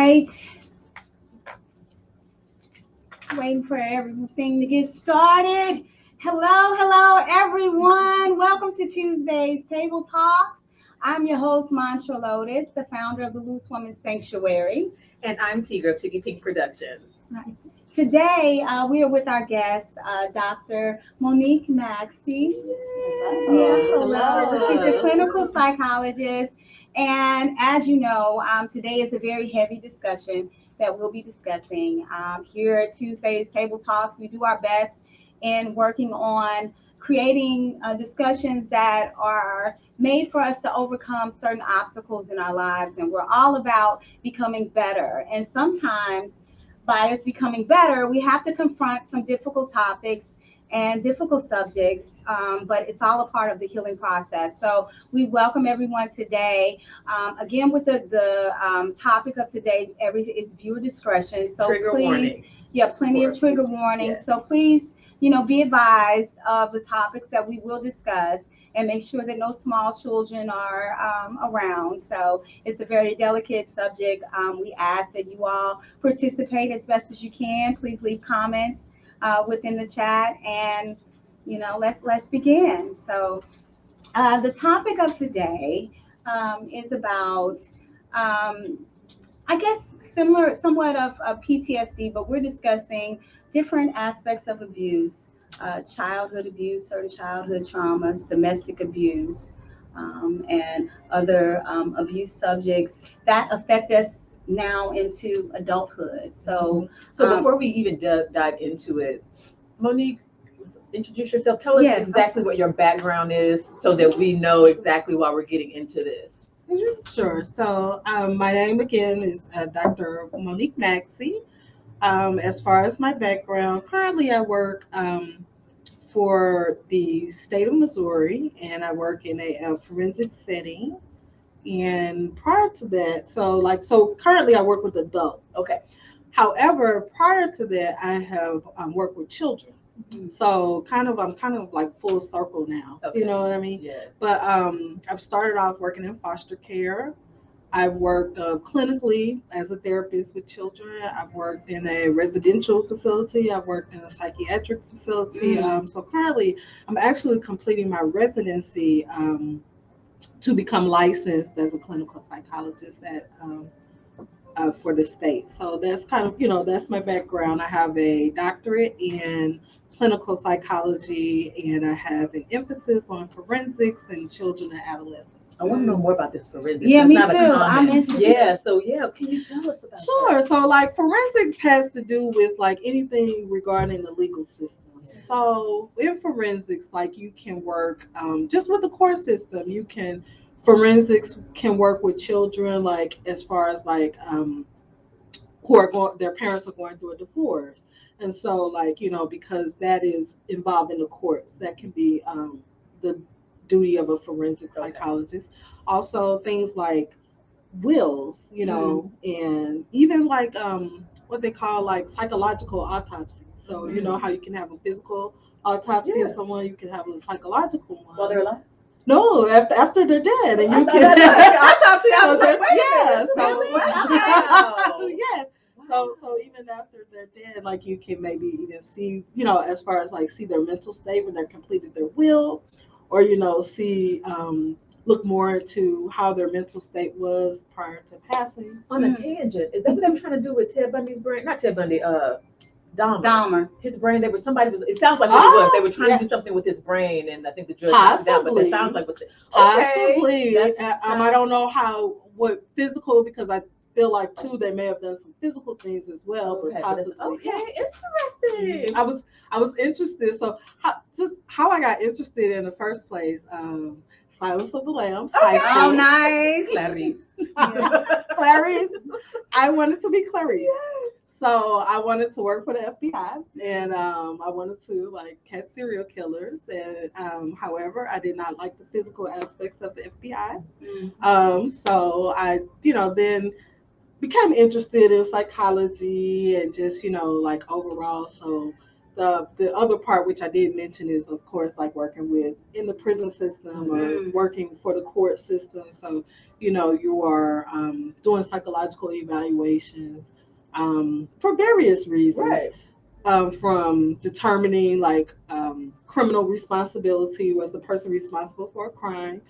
right. Waiting for everything to get started. Hello, everyone. Welcome to Tuesday's Table Talks. I'm your host, Lotus, the founder of the Loose Woman Sanctuary. And I'm Tigra of Tiggy'd Productions. Right. Today, we are with our guest, Dr. Monique Maxey. Hello. She's a clinical psychologist. And as you know, today is a very heavy discussion that we'll be discussing. Here at Tuesday's Table Talks, we do our best in working on creating discussions that are made for us to overcome certain obstacles in our lives. And we're all about becoming better. And sometimes by us becoming better, we have to confront some difficult topics and difficult subjects, but it's all a part of the healing process. So we welcome everyone today. Again, with the topic of today, is viewer discretion. So trigger please, warning. Yeah, plenty of trigger warnings. Yes. So please, be advised of the topics that we will discuss, and make sure that no small children are around. So it's a very delicate subject. We ask that you all participate as best as you can. Please leave comments within the chat, and let's begin. So the topic of today is about I guess somewhat of PTSD, but we're discussing different aspects of abuse, childhood abuse, certain childhood traumas, domestic abuse, and other abuse subjects that affect us now into adulthood. So before we even dive into it, Monique, introduce yourself. Tell us exactly what your background is so that we know exactly why we're getting into this. Sure. So my name again is Dr. Monique Maxey. As far as my background, currently I work for the state of Missouri, and I work in a forensic setting. And prior to that, so currently I work with adults. Okay. However, prior to that, I have worked with children. Mm-hmm. So I'm kind of like full circle now. Okay. You know what I mean? Yes. But I've started off working in foster care. I've worked clinically as a therapist with children. I've worked in a residential facility. I've worked in a psychiatric facility. So currently, I'm actually completing my residency to become licensed as a clinical psychologist for the state. So that's kind of, that's my background. I have a doctorate in clinical psychology, and I have an emphasis on forensics and children and adolescents. I want to know more about this forensics. Yeah, me too. I'm interested. Yeah, so can you tell us about Sure. that? So like forensics has to do with like anything regarding the legal system. Yeah. So in forensics, like you can work just with the court system. Forensics can work with children, like as far as like their parents are going through a divorce. And so like, because that is involved in the courts, that can be the duty of a forensic psychologist. Okay. Also things like wills, and even like what they call like psychological autopsy. So you know how you can have a physical autopsy of someone, you can have a psychological one. While they're alive? No, after they're dead, and you can autopsy. I was like, yes, really? Wow. Yes. So even after they're dead, like you can maybe even see, as far as like see their mental state when they're completed their will, or see look more into how their mental state was prior to passing. On a tangent, is that what they were trying to do with Ted Bundy's brain? Not Ted Bundy, Dahmer. His brain. It sounds like what it was. They were trying to do something with his brain, and I think the judge took it down. But it sounds like possibly. I don't know what physical, because I feel like too they may have done some physical things as well. Okay, but possibly. Interesting. I was interested. So how I got interested in the first place. Silence of the Lambs. Okay. Oh, nice. Clarice. Clarice. I wanted to be Clarice. Yes. So I wanted to work for the FBI, and I wanted to like catch serial killers. And however, I did not like the physical aspects of the FBI. Mm-hmm. So I, then became interested in psychology and just, like overall. So the other part, which I did mention, is of course like working in the prison system or working for the court system. So you are doing psychological evaluations for various reasons. Right. From determining like criminal responsibility, was the person responsible for a crime,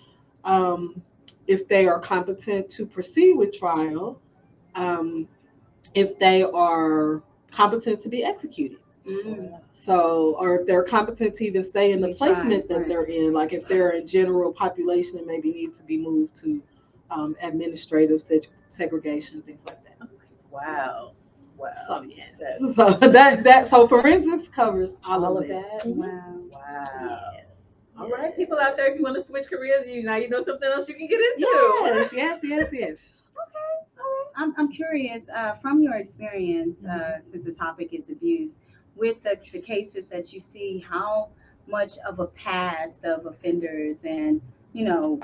if they are competent to proceed with trial, if they are competent to be executed. So, or if they're competent to even stay in the placement that they're in, like if they're in general population and maybe need to be moved to administrative segregation, things like that. Wow. So yes, so forensics covers all of that. Wow. Yes. All right, people out there, if you want to switch careers, you know something else you can get into. Yes. Okay. All right. I'm curious from your experience, since the topic is abuse, with the cases that you see, how much of a past of offenders and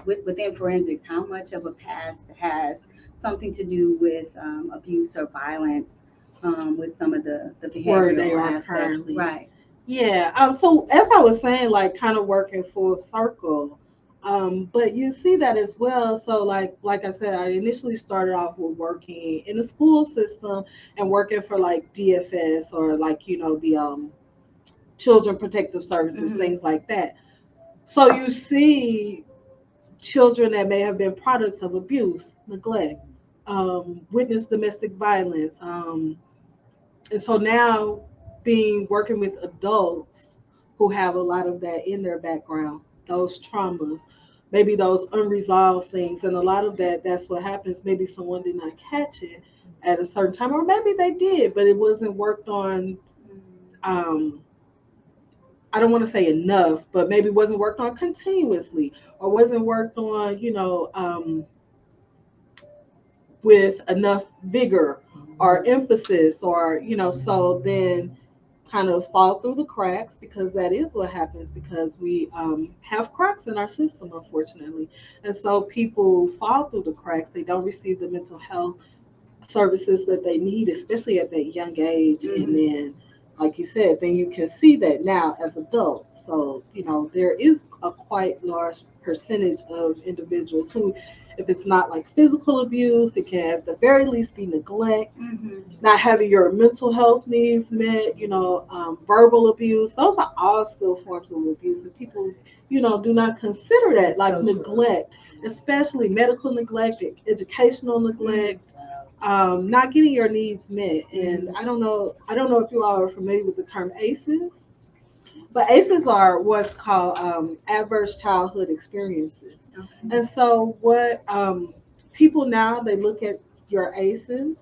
within forensics, how much of a past has something to do with abuse or violence with some of the behavioral where they are aspects. currently. Right. Yeah. So as I was saying, like kind of working full circle. But you see that as well. So like I said, I initially started off with working in the school system and working for like DFS or like, the Children Protective Services, things like that. So you see children that may have been products of abuse, neglect, witness domestic violence. And so now working with adults who have a lot of that in their background, those traumas, maybe those unresolved things. And a lot of that's what happens. Maybe someone did not catch it at a certain time, or maybe they did, but it wasn't worked on. I don't want to say enough, but maybe wasn't worked on continuously, or wasn't worked on, with enough vigor or emphasis, or, so then kind of fall through the cracks, because that is what happens, because we have cracks in our system, unfortunately. And so people fall through the cracks. They don't receive the mental health services that they need, especially at that young age. And then, like you said, then you can see that now as adults. So, there is a quite large percentage of individuals who, if it's not like physical abuse, it can at the very least be neglect, not having your mental health needs met, verbal abuse. Those are all still forms of abuse. And people, do not consider that like neglect, especially medical neglect, educational neglect. Not getting your needs met. And I don't know if you all are familiar with the term ACEs, but ACEs are what's called adverse childhood experiences. And so what people now, they look at your ACEs,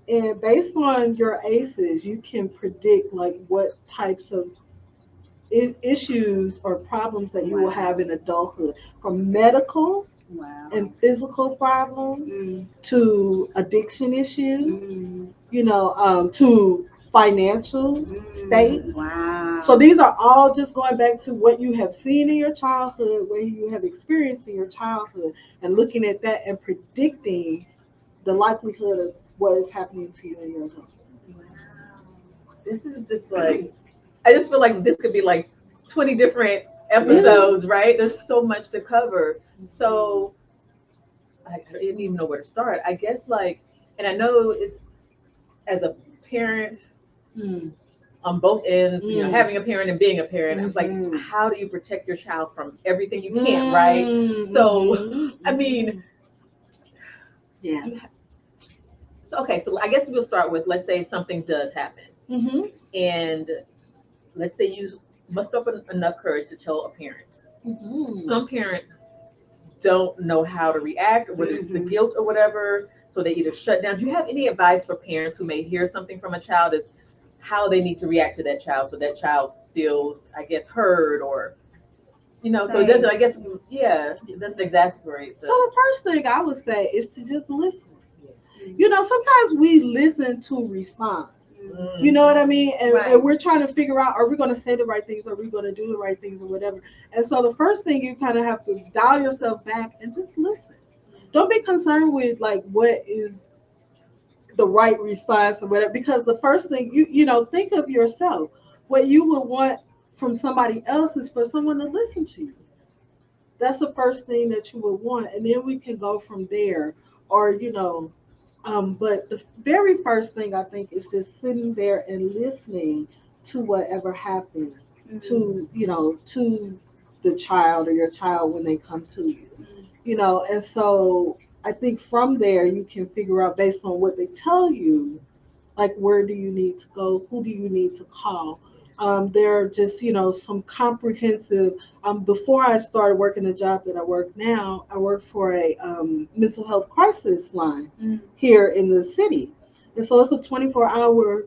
and based on your ACEs, you can predict like what types of issues or problems that you will have in adulthood, from medical and physical problems to addiction issues, to financial states. So these are all just going back to what you have seen in your childhood, what you have experienced in your childhood, and looking at that and predicting the likelihood of what is happening to you in your adulthood. This is just like, I just feel like this could be like 20 different episodes, right? There's so much to cover. So I didn't even know where to start. I guess and I know it's, as a parent on both ends, having a parent and being a parent, it's like, how do you protect your child from everything you can't, right? So, I mean, So, okay, so I guess we'll start with, let's say something does happen. And let's say you muster up enough courage to tell a parent. Some parents don't know how to react, or whether it's the guilt or whatever, so they either shut down. Do you have any advice for parents who may hear something from a child as how they need to react to that child, so that child feels, I guess, heard, or, so it doesn't, I guess, it doesn't exasperate. So the first thing I would say is to just listen. Sometimes we listen to respond. You know what I mean? And we're trying to figure out, are we going to say the right things? Are we going to do the right things or whatever? And so the first thing, you kind of have to dial yourself back and just listen. Don't be concerned with like what is the right response or whatever, because the first thing, think of yourself. What you would want from somebody else is for someone to listen to you. that's the first thing that you would want, and then we can go from there. Or but the very first thing I think is just sitting there and listening to whatever happened to to the child or your child when they come to you. And so I think from there you can figure out based on what they tell you, like where do you need to go, who do you need to call. There are just some comprehensive. Before I started working the job that I work now, I worked for a mental health crisis line here in the city, and so it's a 24-hour,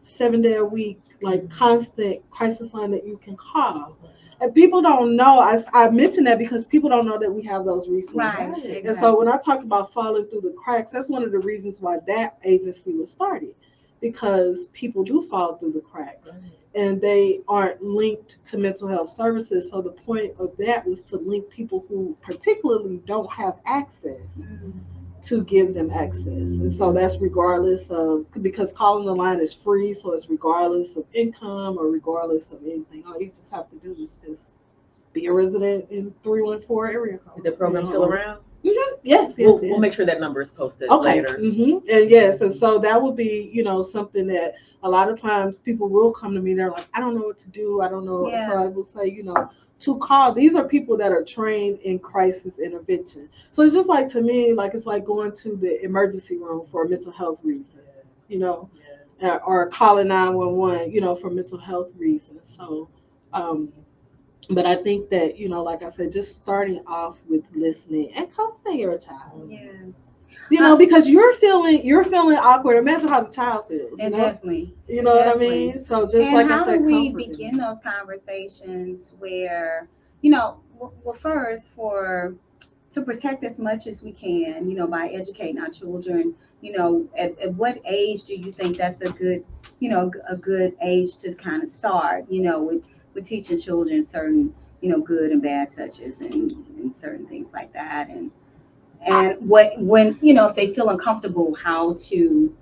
7-day a week, like constant crisis line that you can call. And people don't know. I mention that because people don't know that we have those resources. Right. Exactly. And so when I talk about falling through the cracks, that's one of the reasons why that agency was started, because people do fall through the cracks. Right. And they aren't linked to mental health services. So the point of that was to link people who particularly don't have access to give them access. And so that's regardless of, because calling the line is free, so it's regardless of income or regardless of anything. All you just have to do is just be a resident in 314 area code. Is the program still around? Mm-hmm. Yes. We'll make sure that number is posted later. Mm-hmm. And yes, and so that would be, something that a lot of times people will come to me. They're like, I don't know what to do. I don't know. Yeah. So I will say, to call. These are people that are trained in crisis intervention. So it's just like, to me, like it's like going to the emergency room for a mental health reason, or calling 911, for mental health reasons. So, but I think that, like I said, just starting off with listening and comforting your child. Yeah. Because you're feeling awkward. Imagine how the child feels. Definitely. You know what I mean? So just like I said, how do we begin those conversations where, well, first to protect as much as we can, by educating our children, at what age do you think that's a good age to kind of start, with teaching children certain, good and bad touches and certain things like that, and when if they feel uncomfortable, how to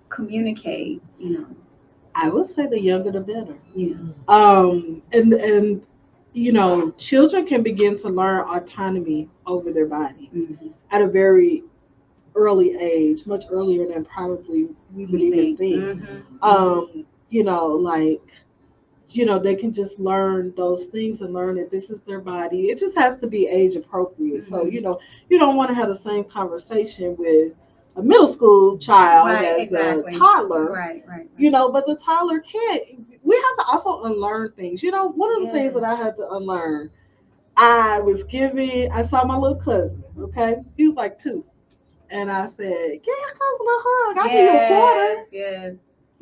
communicate, I would say the younger the better. Yeah. And children can begin to learn autonomy over their bodies at a very early age, much earlier than probably we would even think. They can just learn those things and learn that this is their body. It just has to be age appropriate. So, you don't want to have the same conversation with a middle school child as a toddler. Right. But the toddler can't. We have to also unlearn things. One of the things that I had to unlearn, I saw my little cousin, okay? He was like 2. And I said, give your cousin a hug. I'll give you a quarter. Yes.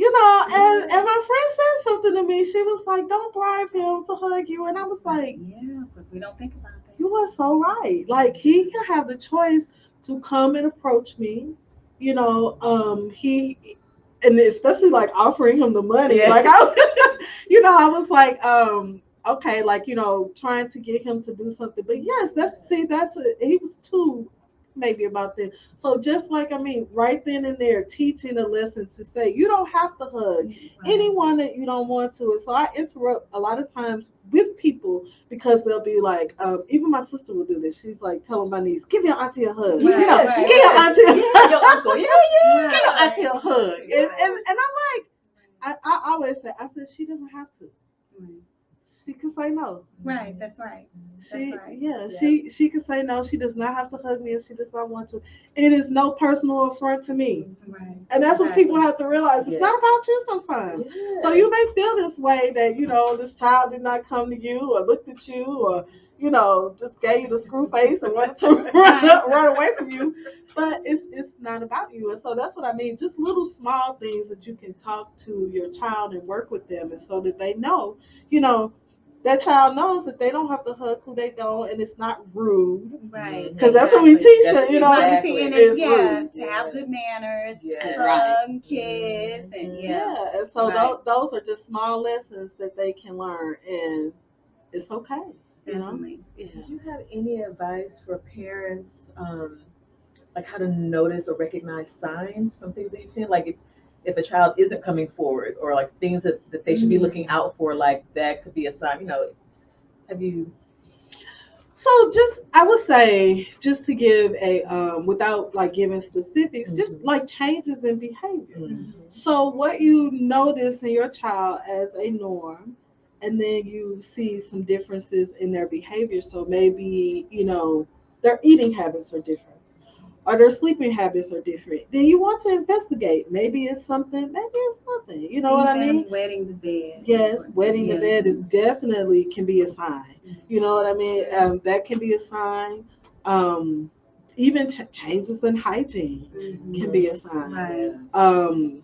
And my friend said something to me. She was like, don't bribe him to hug you. And I was like, yeah, because we don't think about that. You are so right. Like, he can have the choice to come and approach me. And especially like offering him the money. Yeah. Like, I was like, okay, like, trying to get him to do something. But yes, he was 2. Maybe about that. So just like, right then and there, teaching a lesson to say, you don't have to hug anyone that you don't want to. And so I interrupt a lot of times with people because they'll be like, even my sister will do this. She's like telling my niece, give your auntie a hug. Give your auntie a hug. Your uncle. Give your auntie a hug. And I'm like, I always say, she doesn't have to. She can say no. Right, that's right. She can say no. She does not have to hug me if she does not want to. It is no personal affront to me. Right. And that's what people have to realize. It's not about you sometimes. Yeah. So you may feel this way that, this child did not come to you or looked at you or, just gave you the screw face and wanted to run away from you. But it's not about you. And so that's what I mean. Just little small things that you can talk to your child and work with them, and so that they know, that child knows that they don't have to hug who they don't, and it's not rude. Right. Because that's what we teach them, to have good manners, hug kids, and and so those are just small lessons that they can learn, and it's okay. Definitely. Did you have any advice for parents, like how to notice or recognize signs from things that you've seen? Like if a child isn't coming forward, or like things that they should be looking out for, like that could be a sign, have you? So I would say, just to give a, without like giving specifics, just like changes in behavior. So what you notice in your child as a norm, and then you see some differences in their behavior. So maybe, their eating habits are different, or their sleeping habits are different. Then you want to investigate. Maybe it's something, maybe it's nothing. You know what I mean? Wetting the bed. Yes, wetting the bed is definitely can be a sign. You know what I mean? That can be a sign. Even changes in hygiene can be a sign. Right.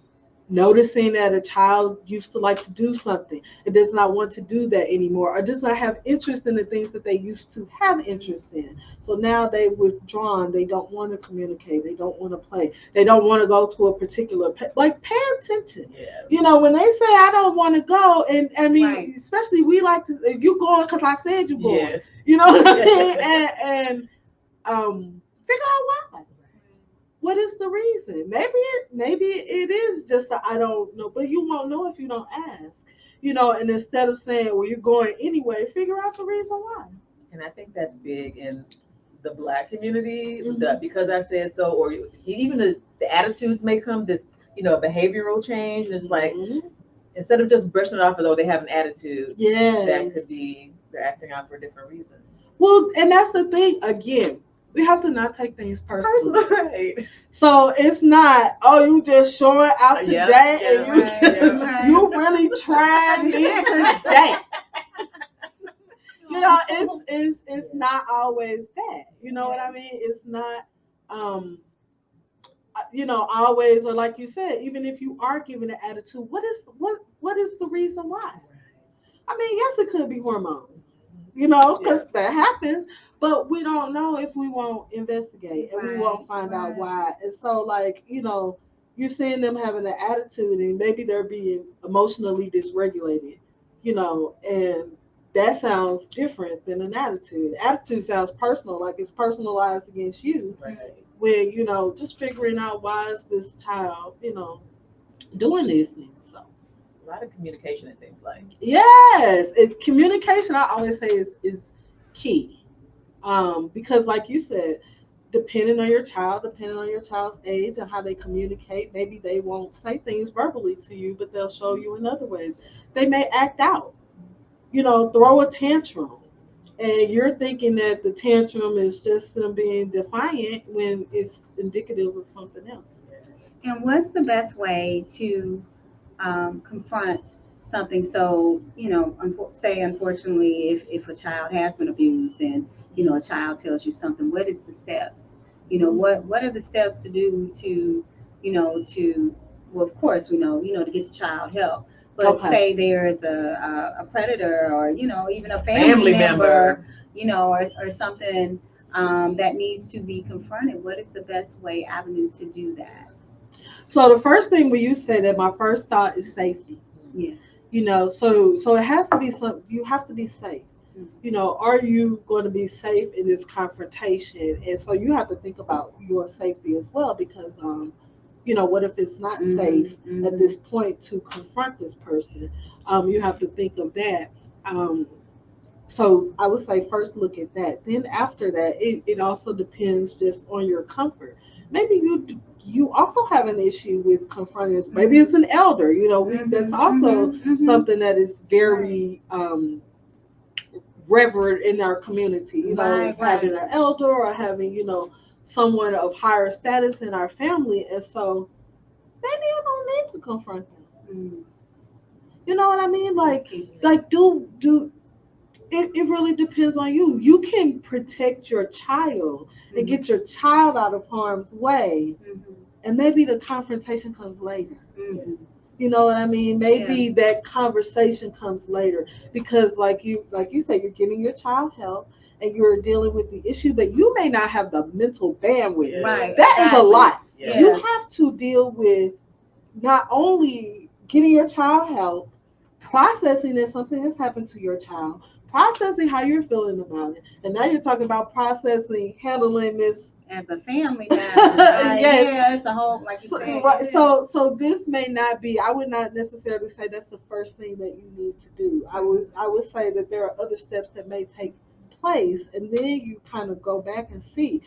Noticing that a child used to like to do something and does not want to do that anymore, or does not have interest in the things that they used to have interest in. So now they've withdrawn. They don't want to communicate. They don't want to play. They don't want to go to a particular, like, pay attention. Yeah. When they say, I don't want to go, and I mean, especially we like to, if you going because I said you going. Yes. You know what I mean? and figure out why. What is the reason? Maybe it is just that I don't know, but you won't know if you don't ask. And instead of saying, well, you're going anyway, figure out the reason why. And I think that's big in the Black community, because I said so, or even the attitudes may come, this, behavioral change. And it's like, instead of just brushing it off as though they have an attitude, that could be they're acting out for different reasons. Well, and that's the thing, again, we have to not take things personally. Right. So it's not, you just showing out today and you really trying me today. It's not always that. You know what I mean? It's not always, or like you said, even if you are giving an attitude, what is the reason why? I mean, yes, it could be hormones. Because that happens, but we don't know if we won't investigate and we won't find out why. And so, like, you're seeing them having an attitude and maybe they're being emotionally dysregulated, and that sounds different than an attitude. Attitude sounds personal, like it's personalized against you. Right. When, just figuring out why is this child, doing these things. So. A lot of communication, it seems like. Yes, communication, I always say, is key. Because, like you said, depending on your child's age and how they communicate, maybe they won't say things verbally to you, but they'll show you in other ways. They may act out, throw a tantrum, and you're thinking that the tantrum is just them being defiant when it's indicative of something else. And what's the best way to confront something? So, say unfortunately, if a child has been abused and, a child tells you something, what is the steps? What are the steps to do to, well, of course, we know, to get the child help. But say there is a predator or, even a family member, or something that needs to be confronted. What is the best avenue to do that? So the first thing when you say that, my first thought is safety. Yeah. So it has to be you have to be safe. Are you going to be safe in this confrontation? And so you have to think about your safety as well, because what if it's not safe at this point to confront this person? You have to think of that. So I would say first look at that. Then after that, it also depends just on your comfort. Maybe you also have an issue with confronting. Maybe it's an elder. That's also something that is very revered in our community. Having an elder or having someone of higher status in our family, and so maybe you don't need to confront them. You know what I mean? Like do. It really depends on you. You can protect your child and get your child out of harm's way, and maybe the confrontation comes later. You know what I mean? Maybe that conversation comes later because, like you say, you're getting your child help and you're dealing with the issue, but you may not have the mental bandwidth. Right. That is a lot. Yeah. You have to deal with not only getting your child help, processing that something has happened to your child, processing how you're feeling about it, and now you're talking about handling this as a family matter. Right? Yes. It's a whole, like you said. Right. So this may not be. I would not necessarily say that's the first thing that you need to do. I would say that there are other steps that may take place, and then you kind of go back and see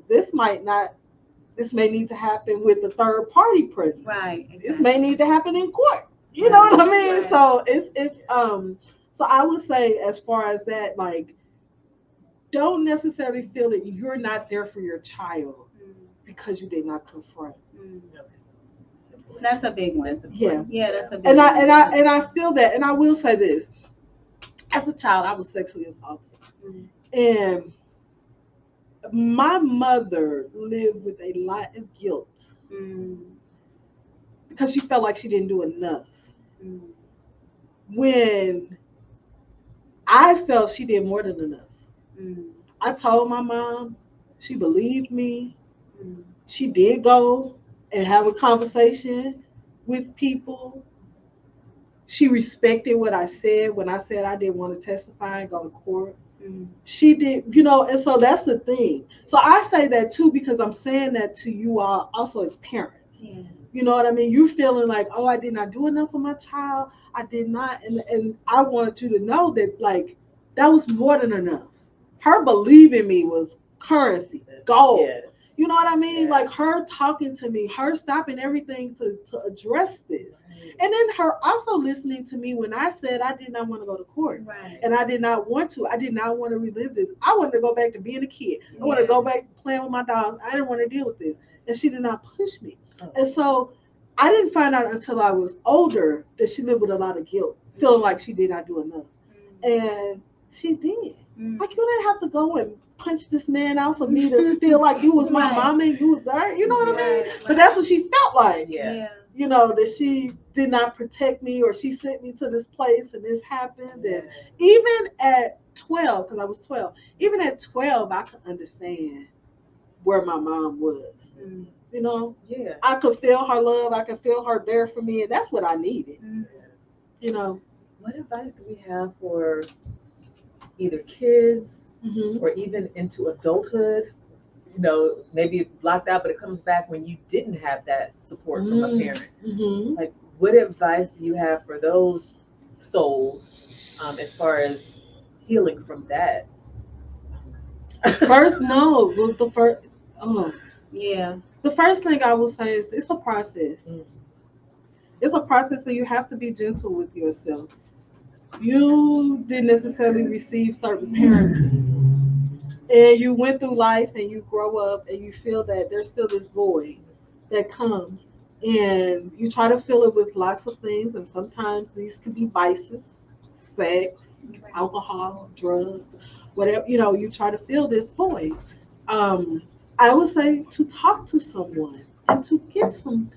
this may need to happen with the third party present. Right. Exactly. This may need to happen in court. You know what I mean? Right. So it's so I would say, as far as that, like, don't necessarily feel that you're not there for your child because you did not confront. That's a big one. Yeah. Yeah, that's a big And one. I feel that, and I will say this. As a child, I was sexually assaulted. And my mother lived with a lot of guilt because she felt like she didn't do enough. When I felt she did more than enough. I told my mom, she believed me. She did go and have a conversation with people. She respected what I said when I said I didn't want to testify and go to court. She did, and so that's the thing. So I say that too because I'm saying that to you all also as parents. Yeah. You know what I mean? You're feeling like, oh, I did not do enough for my child. I did not. And I wanted you to know that, like, that was more than enough. Her believing me was currency, gold. Yes. You know what I mean? Yeah. Like, her talking to me, her stopping everything to address this. Right. And then her also listening to me when I said I did not want to go to court. Right. And I did not want to. I did not want to relive this. I wanted to go back to being a kid. I wanted to go back to playing with my dogs. I didn't want to deal with this. And she did not push me. Oh. And so I didn't find out until I was older that she lived with a lot of guilt, feeling like she did not do enough. And she did. Like, you didn't have to go and punch this man out for me to feel like you was my mama and you was there. You know what I mean? Right. But that's what she felt like. Yeah. That she did not protect me, or she sent me to this place and this happened. And even at 12, because I was 12, even at 12, I could understand where my mom was. Yeah. I could feel her love. I could feel her there for me, and that's what I needed. What advice do we have for either kids or even into adulthood? Maybe it's blocked out, but it comes back when you didn't have that support from a parent. Like, what advice do you have for those souls as far as healing from that? The first thing I will say is it's a process. It's a process, and you have to be gentle with yourself. You didn't necessarily receive certain parenting, and you went through life and you grow up and you feel that there's still this void that comes, and you try to fill it with lots of things, and sometimes these can be vices, sex, alcohol, drugs, whatever. You try to fill this void. I would say to talk to someone and to get some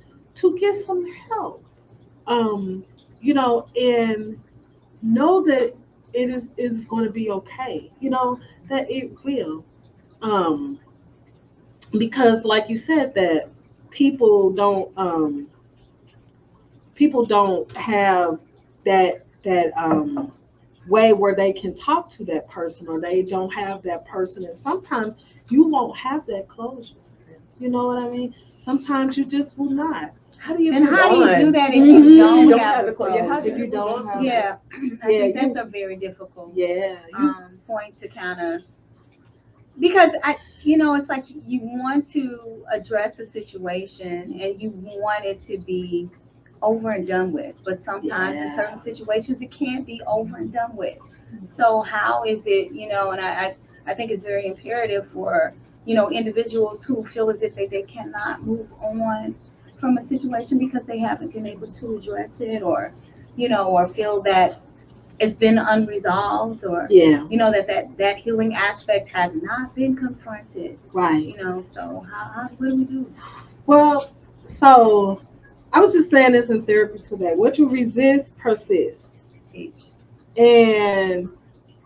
help. And know that it is going to be okay. That it will. Because, like you said, that people don't have that way where they can talk to that person, or they don't have that person, and sometimes you won't have that closure. You know what I mean? Sometimes you just will not. How do you do that if you don't have a closure? If you don't have I think that's a very difficult point to kind of, because it's like you want to address a situation and you want it to be over and done with, but sometimes in certain situations it can't be over and done with. So how is it, and I think it's very imperative for individuals who feel as if they cannot move on from a situation because they haven't been able to address it, or or feel that it's been unresolved, or that healing aspect has not been confronted, right? So what do we do? Well, so I was just saying this in therapy today. What you resist persists. Teach. And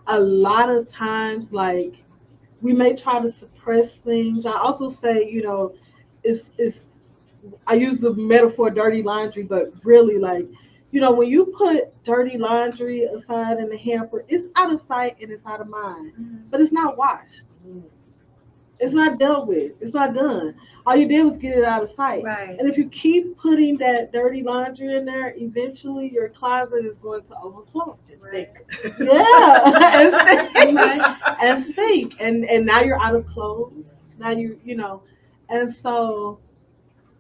a lot of times, like, we may try to suppress things. I also say, it's I use the metaphor dirty laundry, but really, like, when you put dirty laundry aside in the hamper, it's out of sight and it's out of mind, but it's not washed. It's not dealt with. It's not done. All you did was get it out of sight. Right. And if you keep putting that dirty laundry in there, eventually your closet is going to overflow. Right. Yeah, and stink. Right. And stink. And now you're out of clothes. Now you know. And so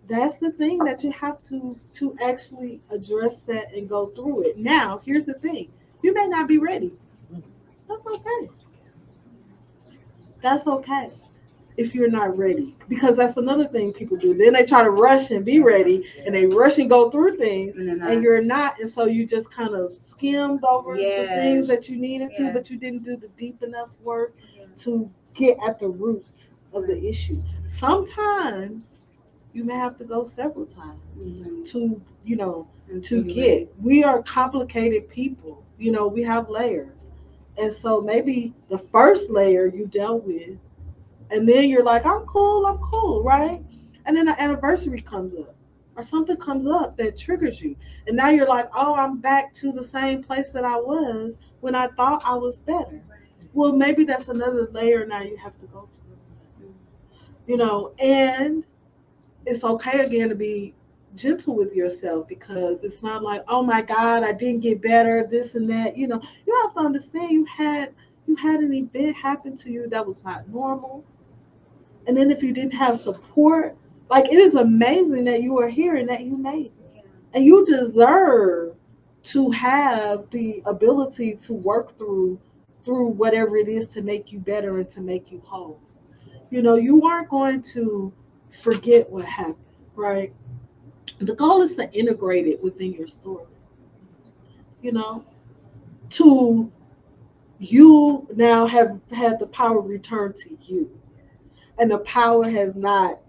that's the thing that you have to actually address that and go through it. Now, here's the thing. You may not be ready. That's okay. That's okay if you're not ready. Because that's another thing people do. Then they try to rush and be ready, and they rush and go through things, and you're not. And so you just kind of skimmed over the things that you needed to, but you didn't do the deep enough work to get at the root of the issue. Sometimes you may have to go several times to, to get. We are complicated people. We have layers. And so maybe the first layer you dealt with, and then you're like, I'm cool, right? And then an anniversary comes up or something comes up that triggers you. And now you're like, oh, I'm back to the same place that I was when I thought I was better. Well, maybe that's another layer now you have to go through. And it's okay again to be gentle with yourself, because it's not like, oh my God, I didn't get better, this and that. You have to understand you had an event happen to you that was not normal. And then if you didn't have support, like, it is amazing that you are here and that you made it. And you deserve to have the ability to work through whatever it is to make you better and to make you whole. You aren't going to forget what happened, right? The goal is to integrate it within your story. To you now have had the power return to you. And the power has not,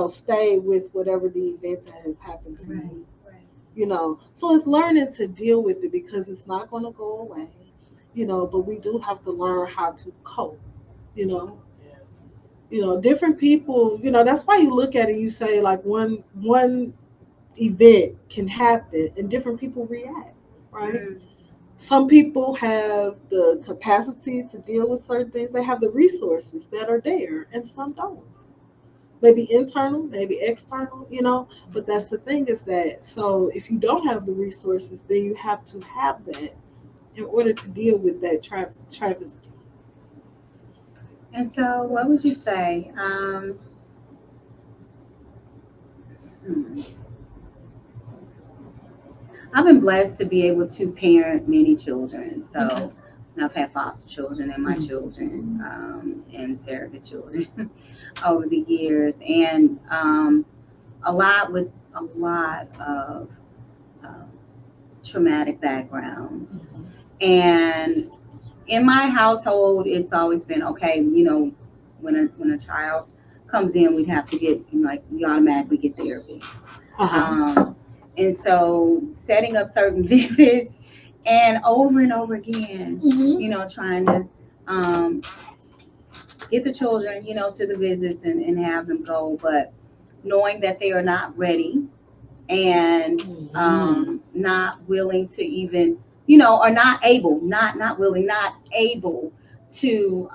stayed with whatever the event that has happened to you. Right. So it's learning to deal with it, because it's not going to go away, but we do have to learn how to cope, different people, that's why you look at it, you say, like, one event can happen and different people react, right? Mm-hmm. Some people have the capacity to deal with certain things. They have the resources that are there, and some don't. Maybe internal, maybe external, but that's the thing, is that, so if you don't have the resources, then you have to have that in order to deal with that travesty. And so what would you say? I've been blessed to be able to parent many children. So I've had foster children and my children, and surrogate children over the years, and a lot of traumatic backgrounds. And in my household, it's always been, okay, when a child comes in, we have to get, we automatically get therapy. And so setting up certain visits, and over again, trying to get the children, to the visits and have them go, but knowing that they are not ready, and not willing to even, or not able to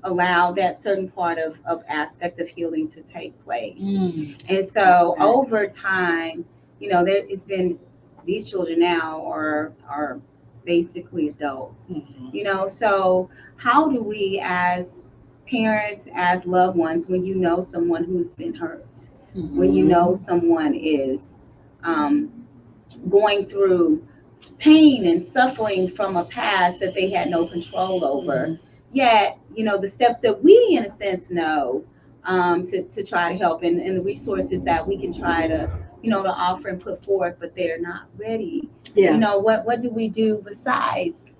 allow that certain part of aspect of healing to take place. And so over time, it's been, these children now are basically adults, so how do we, as parents, as loved ones, when someone who's been hurt, when someone is going through pain and suffering from a past that they had no control over, yet the steps that we in a sense know to try to help, and the resources that we can try to to offer and put forth, but they're not ready. What do we do besides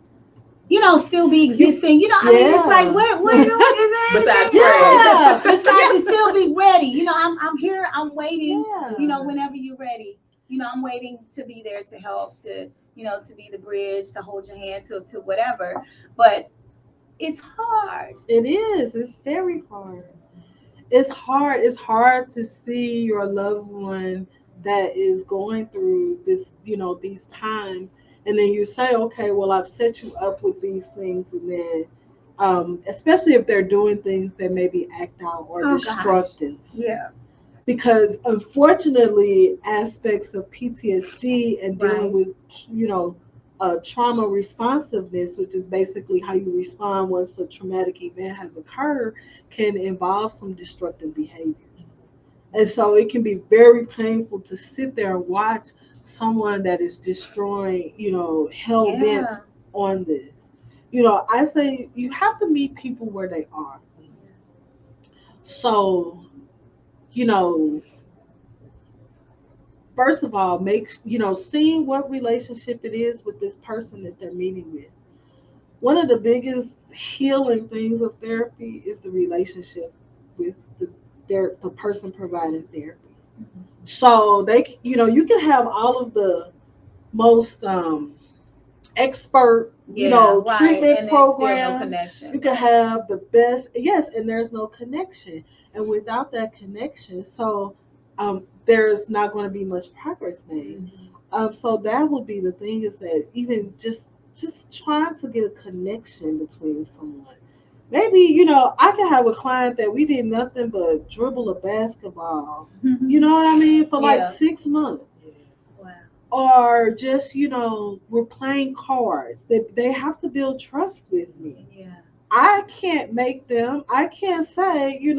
still be existing? I mean, it's like, what is it? Besides to still be ready. I'm here, I'm waiting, whenever you're ready. I'm waiting to be there to help, to to be the bridge, to hold your hand, to whatever. But it's hard. It is. It's very hard. It's hard. It's hard to see your loved one that is going through this, these times. And then you say, okay, well, I've set you up with these things, and then especially if they're doing things that maybe act out or destructive. Gosh. Yeah. Because unfortunately, aspects of PTSD and dealing with, trauma responsiveness, which is basically how you respond once a traumatic event has occurred, can involve some destructive behaviors. And so it can be very painful to sit there and watch someone that is destroying, hell bent on this. I say you have to meet people where they are. So, first of all, seeing what relationship it is with this person that they're meeting with. One of the biggest healing things of therapy is the relationship with the person providing therapy. Mm-hmm. So you can have all of the most expert, treatment programs. No, you can have the best, and there's no connection. And without that connection, there's not going to be much progress made. Mm-hmm. So that would be the thing, is that even just trying to get a connection between someone. Maybe, I could have a client that we did nothing but dribble a basketball, mm-hmm. You know what I mean, for like 6 months. Wow. Or just, we're playing cards. They have to build trust with me. Yeah. I can't say, you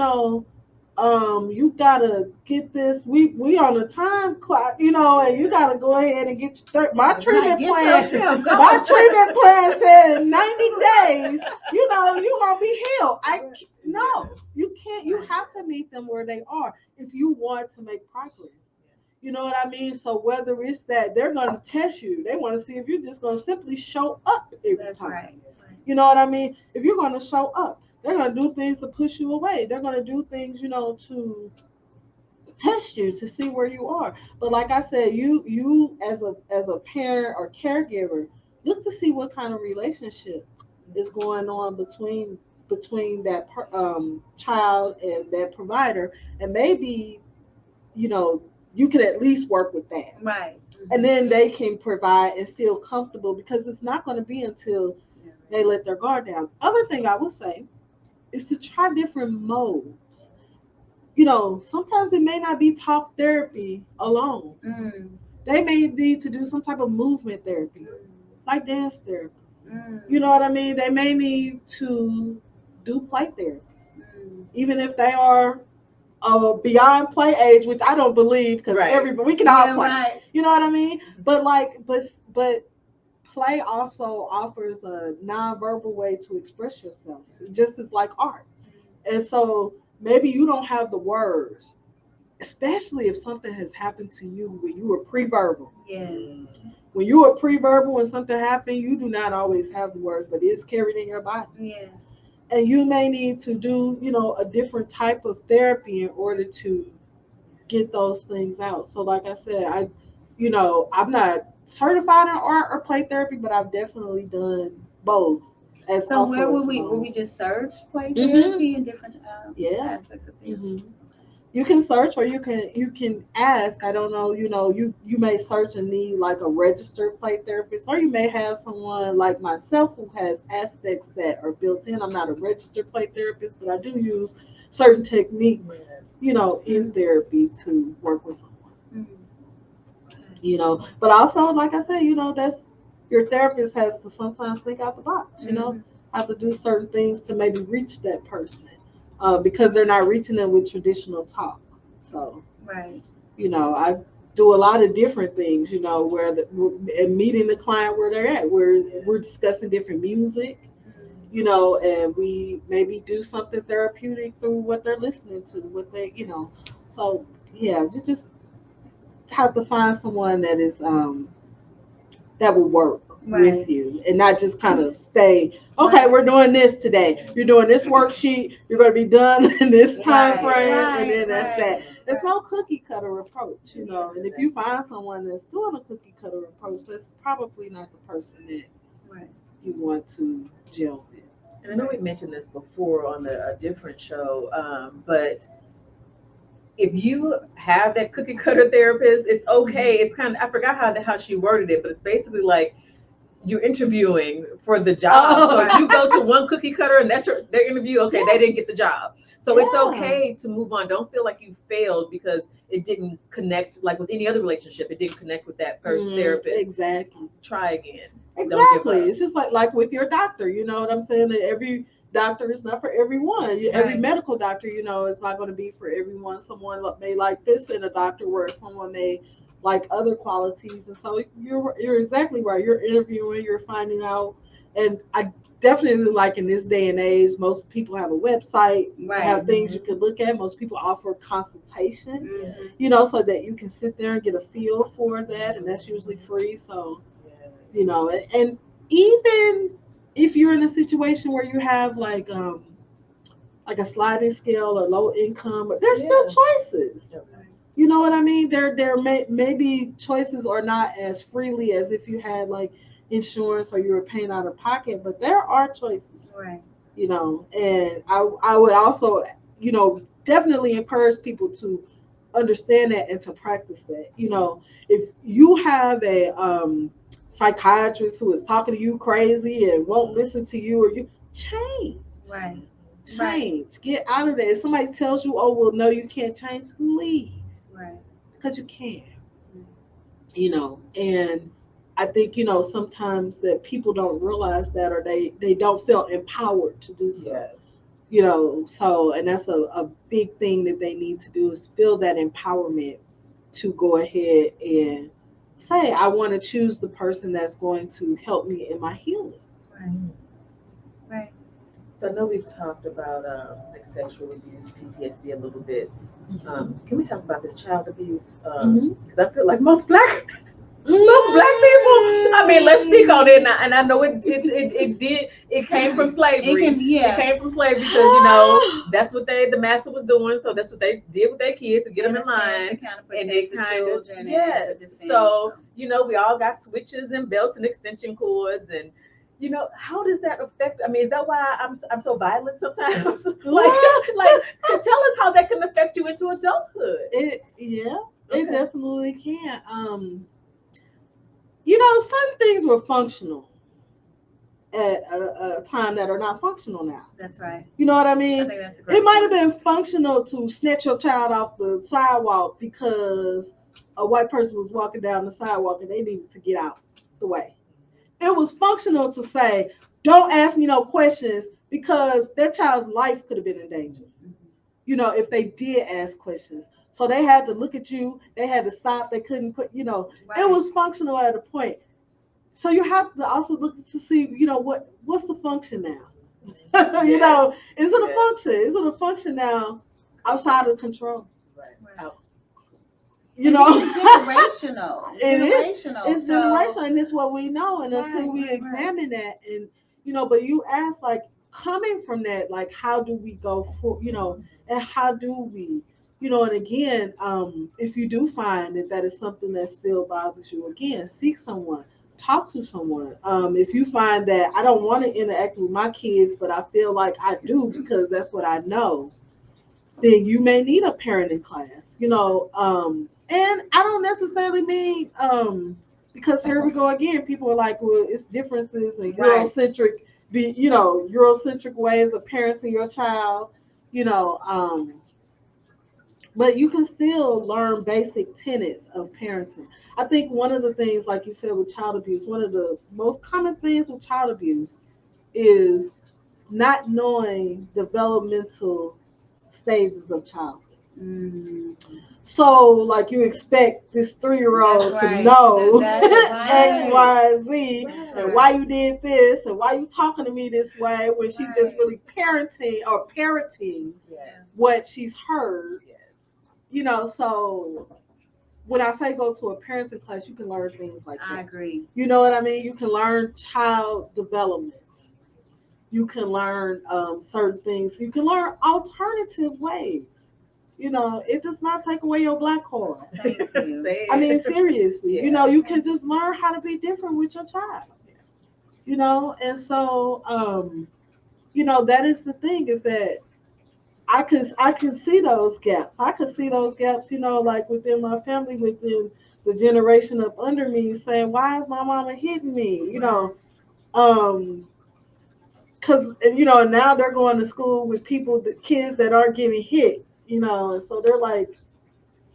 gotta get this. We on a time clock, and you gotta go ahead and get my treatment plan. My treatment plan said in 90 days, you gonna be healed. No, you can't. You have to meet them where they are if you want to make progress. You know what I mean? So whether it's that they're gonna test you, they want to see if you're just gonna simply show up every time. Right. You know what I mean? If you're gonna show up. They're going to do things to push you away. They're going to do things, to test you, to see where you are. But like I said, you as a parent or caregiver, look to see what kind of relationship is going on between that child and that provider. And maybe, you can at least work with that. Right. Mm-hmm. And then they can provide and feel comfortable, because it's not going to be until they let their guard down. Other thing I would say is to try different modes. Sometimes it may not be talk therapy alone. Mm. They may need to do some type of movement therapy, like dance therapy. Mm. You know what I mean? They may need to do play therapy, even if they are beyond play age, which I don't believe, because we can all play. Right. You know what I mean? But play also offers a nonverbal way to express yourself, just as like art. And so maybe you don't have the words, especially if something has happened to you when you were pre-verbal. Yes. When you were pre-verbal and something happened, you do not always have the words, but it's carried in your body. Yes. And you may need to do, a different type of therapy in order to get those things out. So like I said, I'm not certified in art or play therapy, but I've definitely done both. So where would we just search play therapy in different aspects of therapy? Mm-hmm. You can search, or you can ask. I don't know, you may search and need like a registered play therapist, or you may have someone like myself who has aspects that are built in. I'm not a registered play therapist, but I do use certain techniques, in therapy to work with someone. Mm-hmm. But also, like I said, that's your therapist has to sometimes think out the box, have to do certain things to maybe reach that person, because they're not reaching them with traditional talk. So, right. I do a lot of different things, and meeting the client where they're at. We're discussing different music, and we maybe do something therapeutic through what they're listening to, what they, So, yeah, you just have to find someone that is that will work with you, and not just kind of stay, okay, we're doing this today. You're doing this worksheet. You're going to be done in this time frame, and then that's that. There's no cookie cutter approach, And if you find someone that's doing a cookie cutter approach, that's probably not the person that you want to gel with. And I know we mentioned this before on a different show, but if you have that cookie cutter therapist, it's okay. It's kind of, I forgot how she worded it, but it's basically like, you're interviewing for the job. So if you go to one cookie cutter and that's their interview, okay, they didn't get the job. So it's okay to move on. Don't feel like you failed because it didn't connect, like with any other relationship, it didn't connect with that first therapist. Exactly. Try again. Exactly. It's just like with your doctor, you know what I'm saying? Every doctor is not for everyone. Every medical doctor, you know, is not going to be for everyone. Someone may like this in a doctor where someone may like other qualities. And so you're exactly right. You're interviewing, you're finding out. And I definitely, like in this day and age, most people have a website, have things you can look at. Most people offer consultation, you know, so that you can sit there and get a feel for that. And that's usually free. So, you know, and even if you're in a situation where you have like a sliding scale or low income, there's still choices. You know what I mean? There may be choices or not as freely as if you had like insurance or you were paying out of pocket, but there are choices. Right. You know, and I would also, you know, definitely encourage people to understand that and to practice that. You know, if you have a psychiatrist who is talking to you crazy and won't listen to you, or you change. Right. Change. Get out of there. If somebody tells you, oh, well, no, you can't change, leave. Right. Because you can. You know, and I think, you know, sometimes that people don't realize that, or they don't feel empowered to do so. Yes. You know, so, and that's a big thing that they need to do, is feel that empowerment to go ahead and say, I want to choose the person that's going to help me in my healing. Right. Right. So I know we've talked about like sexual abuse, PTSD a little bit. Can we talk about this child abuse? Because I feel like most black people, I mean, let's speak on it. And I know it came from slavery. It came from slavery because, you know, that's what the master was doing. So that's what they did with their kids, to get them in line. And they kind of, So, you know, we all got switches and belts and extension cords, and, you know, how does that affect? I mean, is that why I'm so violent sometimes? Like, tell us how that can affect you into adulthood. It definitely can. You know, certain things were functional at a time that are not functional now. That's right. You know what I mean? I think that's a great It might have been functional to snatch your child off the sidewalk because a white person was walking down the sidewalk and they needed to get out the way. It was functional to say, don't ask me no questions, because that child's life could have been in danger, you know, if they did ask questions. So they had to look at you. They had to stop. They couldn't put, you know, It was functional at a point. So you have to also look to see, you know, what's the function now? You know, is it a function? Is it a function now outside of control? Right. You know, it's generational. It's generational, and it's what we know. And until we examine that, and, you know, but you ask, like, coming from that, like, how do we go for, you know, and how do we, you know, and again, if you do find that is something that still bothers you, again, seek someone, talk to someone. If you find that I don't want to interact with my kids, but I feel like I do because that's what I know, then you may need a parenting class, you know. And I don't necessarily mean, because here we go again, people are like, well, it's differences and Eurocentric, Eurocentric ways of parenting your child, you know, but you can still learn basic tenets of parenting. I think one of the things, like you said, with child abuse, one of the most common things with child abuse is not knowing developmental stages of childhood. So, like, you expect this 3-year-old to know X, Y, and Z, and why you did this, and why you talking to me this way, when she's just really parroting what she's heard. You know, so when I say go to a parenting class, you can learn things like that. I agree. You know what I mean? You can learn child development. You can learn certain things. You can learn alternative ways. You know, it does not take away your black card. Thank you. I mean, seriously, you know, you can just learn how to be different with your child. You know, and so, you know, that is the thing, is that I can see those gaps. I could see those gaps, you know, like within my family, within the generation up under me saying, why is my mama hitting me? You know, because, you know, now they're going to school with people, the kids that aren't getting hit, you know, and so they're like,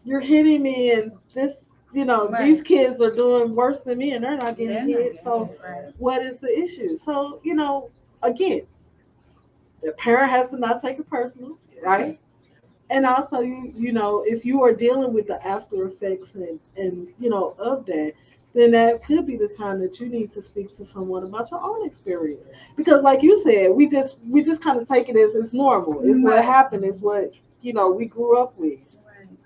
you're hitting me, and this, you know, these kids are doing worse than me and they're not getting hit. So what is the issue? So, you know, again, the parent has to not take it personal, right? And also, you know, if you are dealing with the after effects and you know, of that, then that could be the time that you need to speak to someone about your own experience. Because like you said, we just kind of take it as it's normal. It's what happened. It's what, you know, we grew up with.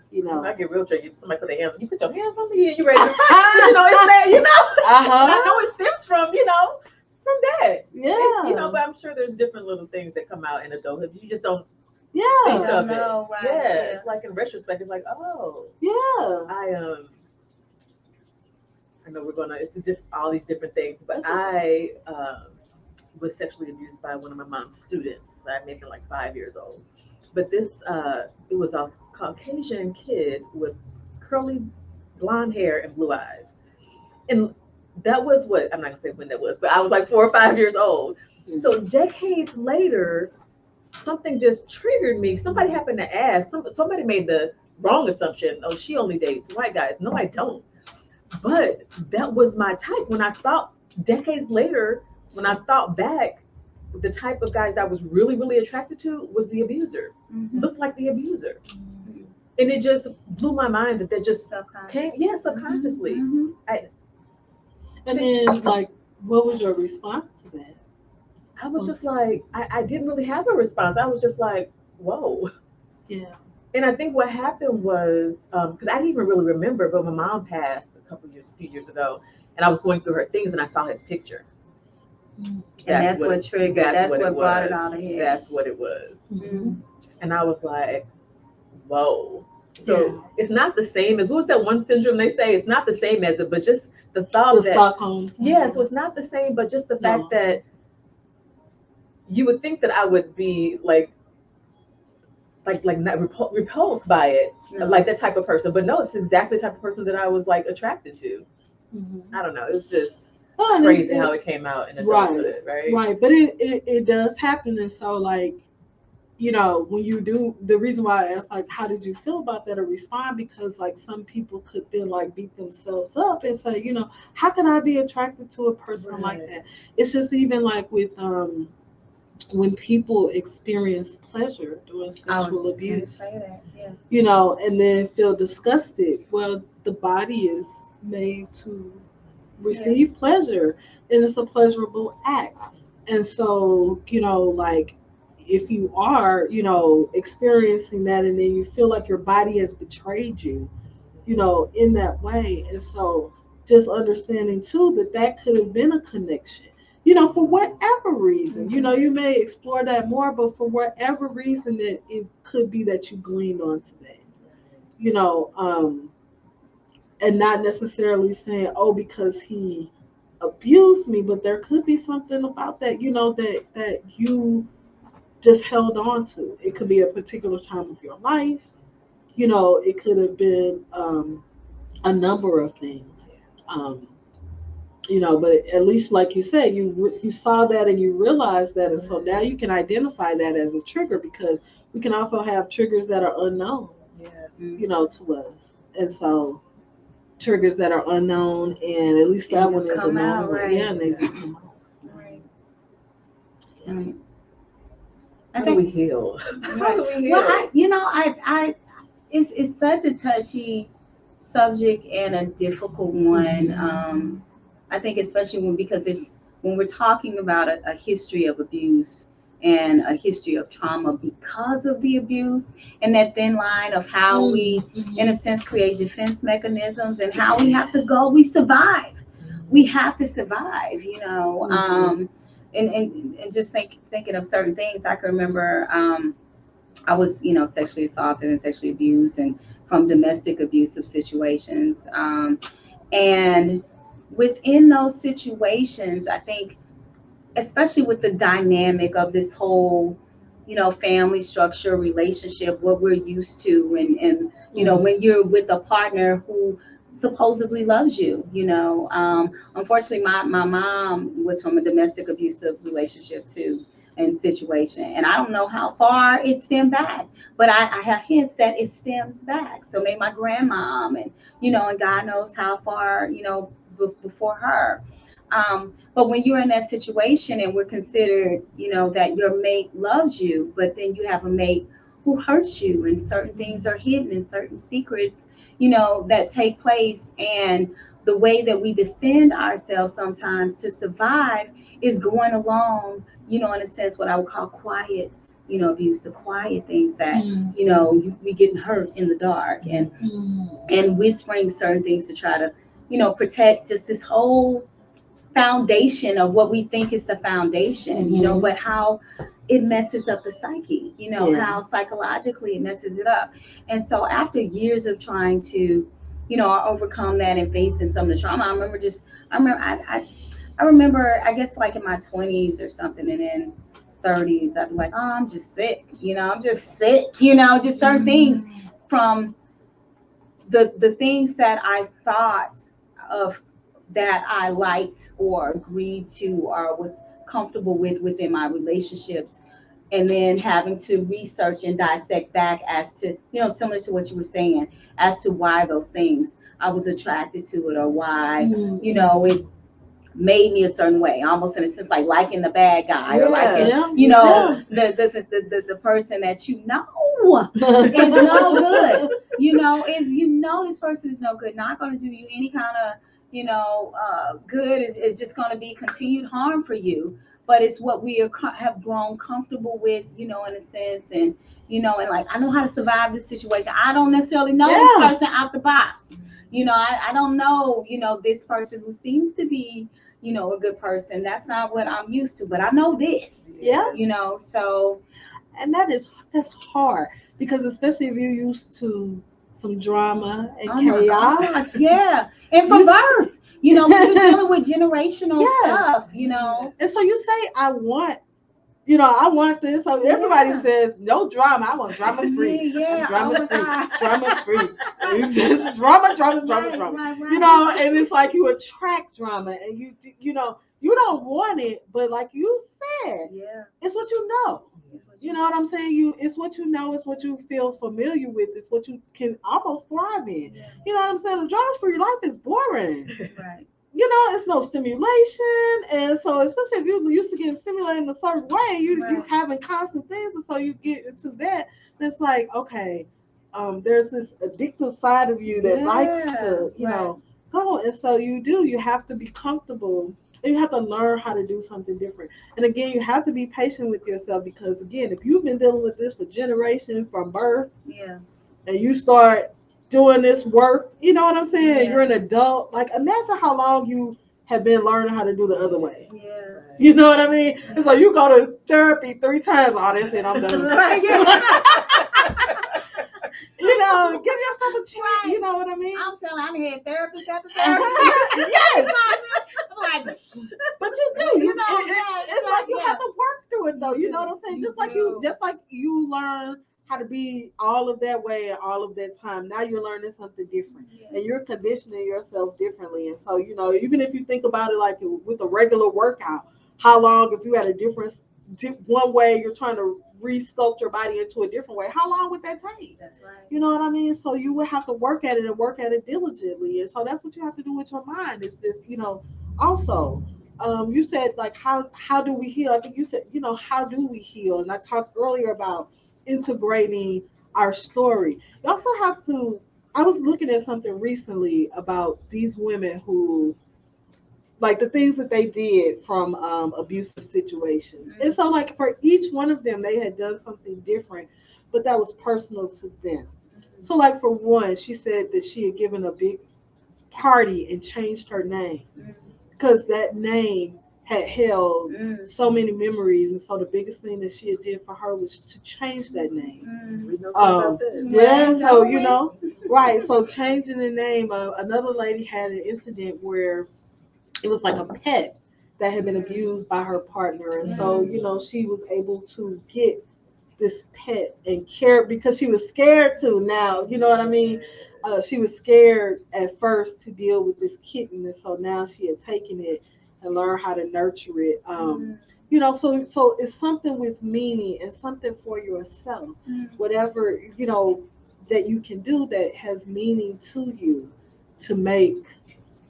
You know, I get real tricky. Somebody put their hands on you, put your hands on me, and you ready to, you know, it's that, you know. I know it stems from, you know, from that. Yeah. It's, you know, but I'm sure there's different little things that come out in adulthood. You just don't think of it. Right? Yeah. It's like in retrospect, it's like, oh. Yeah. I know we're gonna. It's all these different things, but I was sexually abused by one of my mom's students. I may have been like 5 years old, but this it was a Caucasian kid with curly blonde hair and blue eyes, and that was what, I'm not gonna say when that was, but I was like 4 or 5 years old. Mm-hmm. So decades later, something just triggered me. Somebody happened to ask. Somebody made the wrong assumption. Oh, she only dates white guys. No, I don't. But that was my type. When I thought decades later, when I thought back, the type of guys I was really, really attracted to was the abuser. Mm-hmm. Looked like the abuser. Mm-hmm. And it just blew my mind that just came, subconsciously. Mm-hmm. And then, like, what was your response to that? I was just like, I didn't really have a response. I was just like, whoa. Yeah. And I think what happened was, because I didn't even really remember, but my mom passed a few years ago, and I was going through her things, and I saw his picture. And that's what triggered. That's what brought it all ahead. That's what it was. Mm-hmm. And I was like, whoa. So it's not the same as, what was that one syndrome they say? It's not the same as it, but just the thought that. Stockholm syndrome. Yeah, so it's not the same, but just the fact that you would think that I would be like not repulsed by it, like that type of person. But no, it's exactly the type of person that I was like attracted to. Mm-hmm. I don't know. It was just crazy how it came out in adulthood, right? Right. But it does happen. And so, like, you know, when you do, the reason why I asked, like, how did you feel about that or respond? Because, like, some people could then, like, beat themselves up and say, you know, how can I be attracted to a person like that? It's just even like with when people experience pleasure during sexual abuse, you know, and then feel disgusted. Well, the body is made to receive pleasure, and it's a pleasurable act. And so, you know, like, if you are, you know, experiencing that, and then you feel like your body has betrayed you, you know, in that way. And so just understanding too that could have been a connection, you know, for whatever reason. You know, you may explore that more, but for whatever reason, that it could be that you gleaned onto that, you know, and not necessarily saying, oh, because he abused me, but there could be something about that, you know, that you just held on to. It could be a particular time of your life, you know, it could have been a number of things. You know, but at least, like you said, you saw that and you realized that, and so now you can identify that as a trigger, because we can also have triggers that are unknown, you know, to us, and so triggers that are unknown, and at least that one is a known, and they just come out. Right. How do we heal? How do we heal? Well, I it's such a touchy subject and a difficult one. I think especially when we're talking about a history of abuse and a history of trauma because of the abuse, and that thin line of how we, in a sense, create defense mechanisms, and how we have to go. We survive. We have to survive, you know. And just thinking of certain things, I can remember I was, you know, sexually assaulted and sexually abused, and from domestic abusive situations. And within those situations, I think, especially with the dynamic of this whole, you know, family structure, relationship, what we're used to, and you know, when you're with a partner who supposedly loves you, you know. Unfortunately, my mom was from a domestic abusive relationship too and situation. And I don't know how far it stemmed back, but I have hints that it stems back. So maybe my grandmom and, you know, and God knows how far, you know, before her. But when you're in that situation and we're considered, you know, that your mate loves you, but then you have a mate who hurts you and certain things are hidden and certain secrets, you know, that take place. And the way that we defend ourselves sometimes to survive is going along, you know, in a sense, what I would call quiet, you know, abuse, the quiet things that, you know, we getting hurt in the dark and whispering certain things to try to, you know, protect just this whole foundation of what we think is the foundation, you know, but how it messes up the psyche, you know, how psychologically it messes it up. And so after years of trying to, you know, overcome that and facing some of the trauma, I remember, I guess like in my 20s or something, and then 30s, I'd be like, oh, I'm just sick, you know, I'm just sick, you know, just certain things from the things that I thought of that I liked or agreed to or was comfortable with within my relationships, and then having to research and dissect back as to, you know, similar to what you were saying, as to why those things I was attracted to it or why, you know, it made me a certain way, almost in a sense like liking the bad guy or liking, you know, the person that you know is no good, you know, is, you know, this person is no good, not going to do you any kind of, you know, good, is just going to be continued harm for you. But it's what we have grown comfortable with, you know, in a sense. And, you know, and like, I know how to survive this situation. I don't necessarily know this person out the box. You know, I don't know, you know, this person who seems to be, you know, a good person. That's not what I'm used to, but I know this. You know, so. And that's hard, because especially if you're used to some drama and chaos. And from birth, you know, when you're dealing with generational stuff, you know. And so you say, I want, you know, I want this. So everybody says no drama. I want drama free. Drama free. You just drama. Right. You know, and it's like you attract drama, and you know, you don't want it, but like you said, it's what you know. You know what I'm saying? It's what you know, it's what you feel familiar with, it's what you can almost thrive in. You know what I'm saying? The drama-free life is boring. Right. You know, it's no stimulation, and so especially if you're used to getting stimulated in a certain way, you having constant things, and so you get into that. And it's like, okay, there's this addictive side of you that likes to, you know, go, and so you have to be comfortable. And you have to learn how to do something different. And again, you have to be patient with yourself, because again, if you've been dealing with this for generations from birth, and you start doing this work, you know what I'm saying? You're an adult. Like, imagine how long you have been learning how to do the other way. You know what I mean? And so you go to therapy 3 times. Oh, that's it, I'm done. You know, give yourself a chance. You know what I mean? I'm telling you, I had therapy after therapy. But you do. You know, it's like you have to work through it, though. You know what I'm saying? Just like you learn how to be all of that way and all of that time. Now you're learning something different, and you're conditioning yourself differently. And so, you know, even if you think about it like with a regular workout, how long, if you had a different one way, you're trying to re-sculpt your body into a different way, how long would that take? That's right. You know what I mean? So you would have to work at it and work at it diligently. And so that's what you have to do with your mind. It's this, you know, also, you said, like, how do we heal? I think you said, you know, how do we heal? And I talked earlier about integrating our story. You also have to, I was looking at something recently about these women who, like, the things that they did from abusive situations. And so, like, for each one of them, they had done something different, but that was personal to them. So, like, for one, she said that she had given a big party and changed her name because that name had held so many memories. And so the biggest thing that she had did for her was to change that name. We know about that. So, you know, right. So changing the name. Another lady had an incident where it was like a pet that had been abused by her partner. And so, you know, she was able to get this pet and care because she was scared to now, you know what I mean? she was scared at first to deal with this kitten, and so now she had taken it and learned how to nurture it. You know, so it's something with meaning and something for yourself, whatever, you know, that you can do that has meaning to you, to make,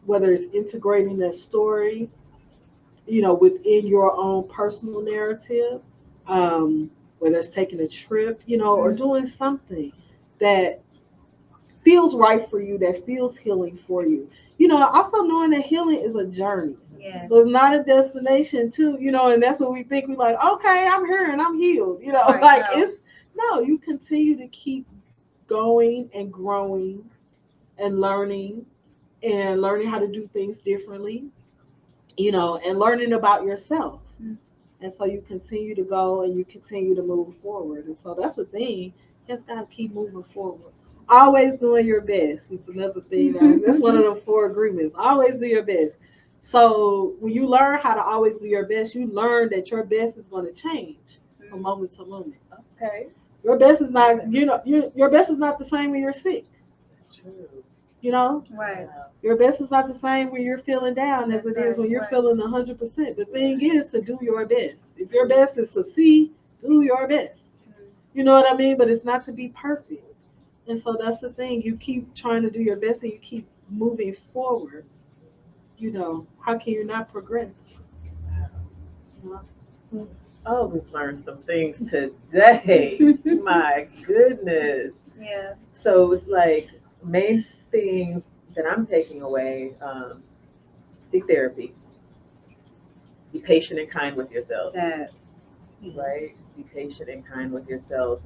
whether it's integrating that story, you know, within your own personal narrative, whether it's taking a trip, you know, or doing something that feels right for you, that feels healing for you. You know, also knowing that healing is a journey. Yeah. So it's not a destination too, you know, and that's what we think. We're like, okay, I'm here and I'm healed. You know, Right, like no. it's no, you continue to keep going and growing and learning how to do things differently, you know, and learning about yourself. And so you continue to go and you continue to move forward. And so that's the thing. You just got to keep moving forward. Always doing your best. It's another thing. That's one of the 4 agreements. Always do your best. So when you learn how to always do your best, you learn that your best is going to change from moment to moment. Okay. Your best is not, you know, your best is not the same when you're sick. That's true. You know? Right. Your best is not the same when you're feeling down as it is when you're feeling 100%. The thing is to do your best. If your best is to see, do your best. You know what I mean? But it's not to be perfect. And so that's the thing. You keep trying to do your best and you keep moving forward. You know, how can you not progress? Oh, we've learned some things today. My goodness. Yeah. So it's like main things that I'm taking away, seek therapy. Be patient and kind with yourself. That. Right? Be patient and kind with yourself.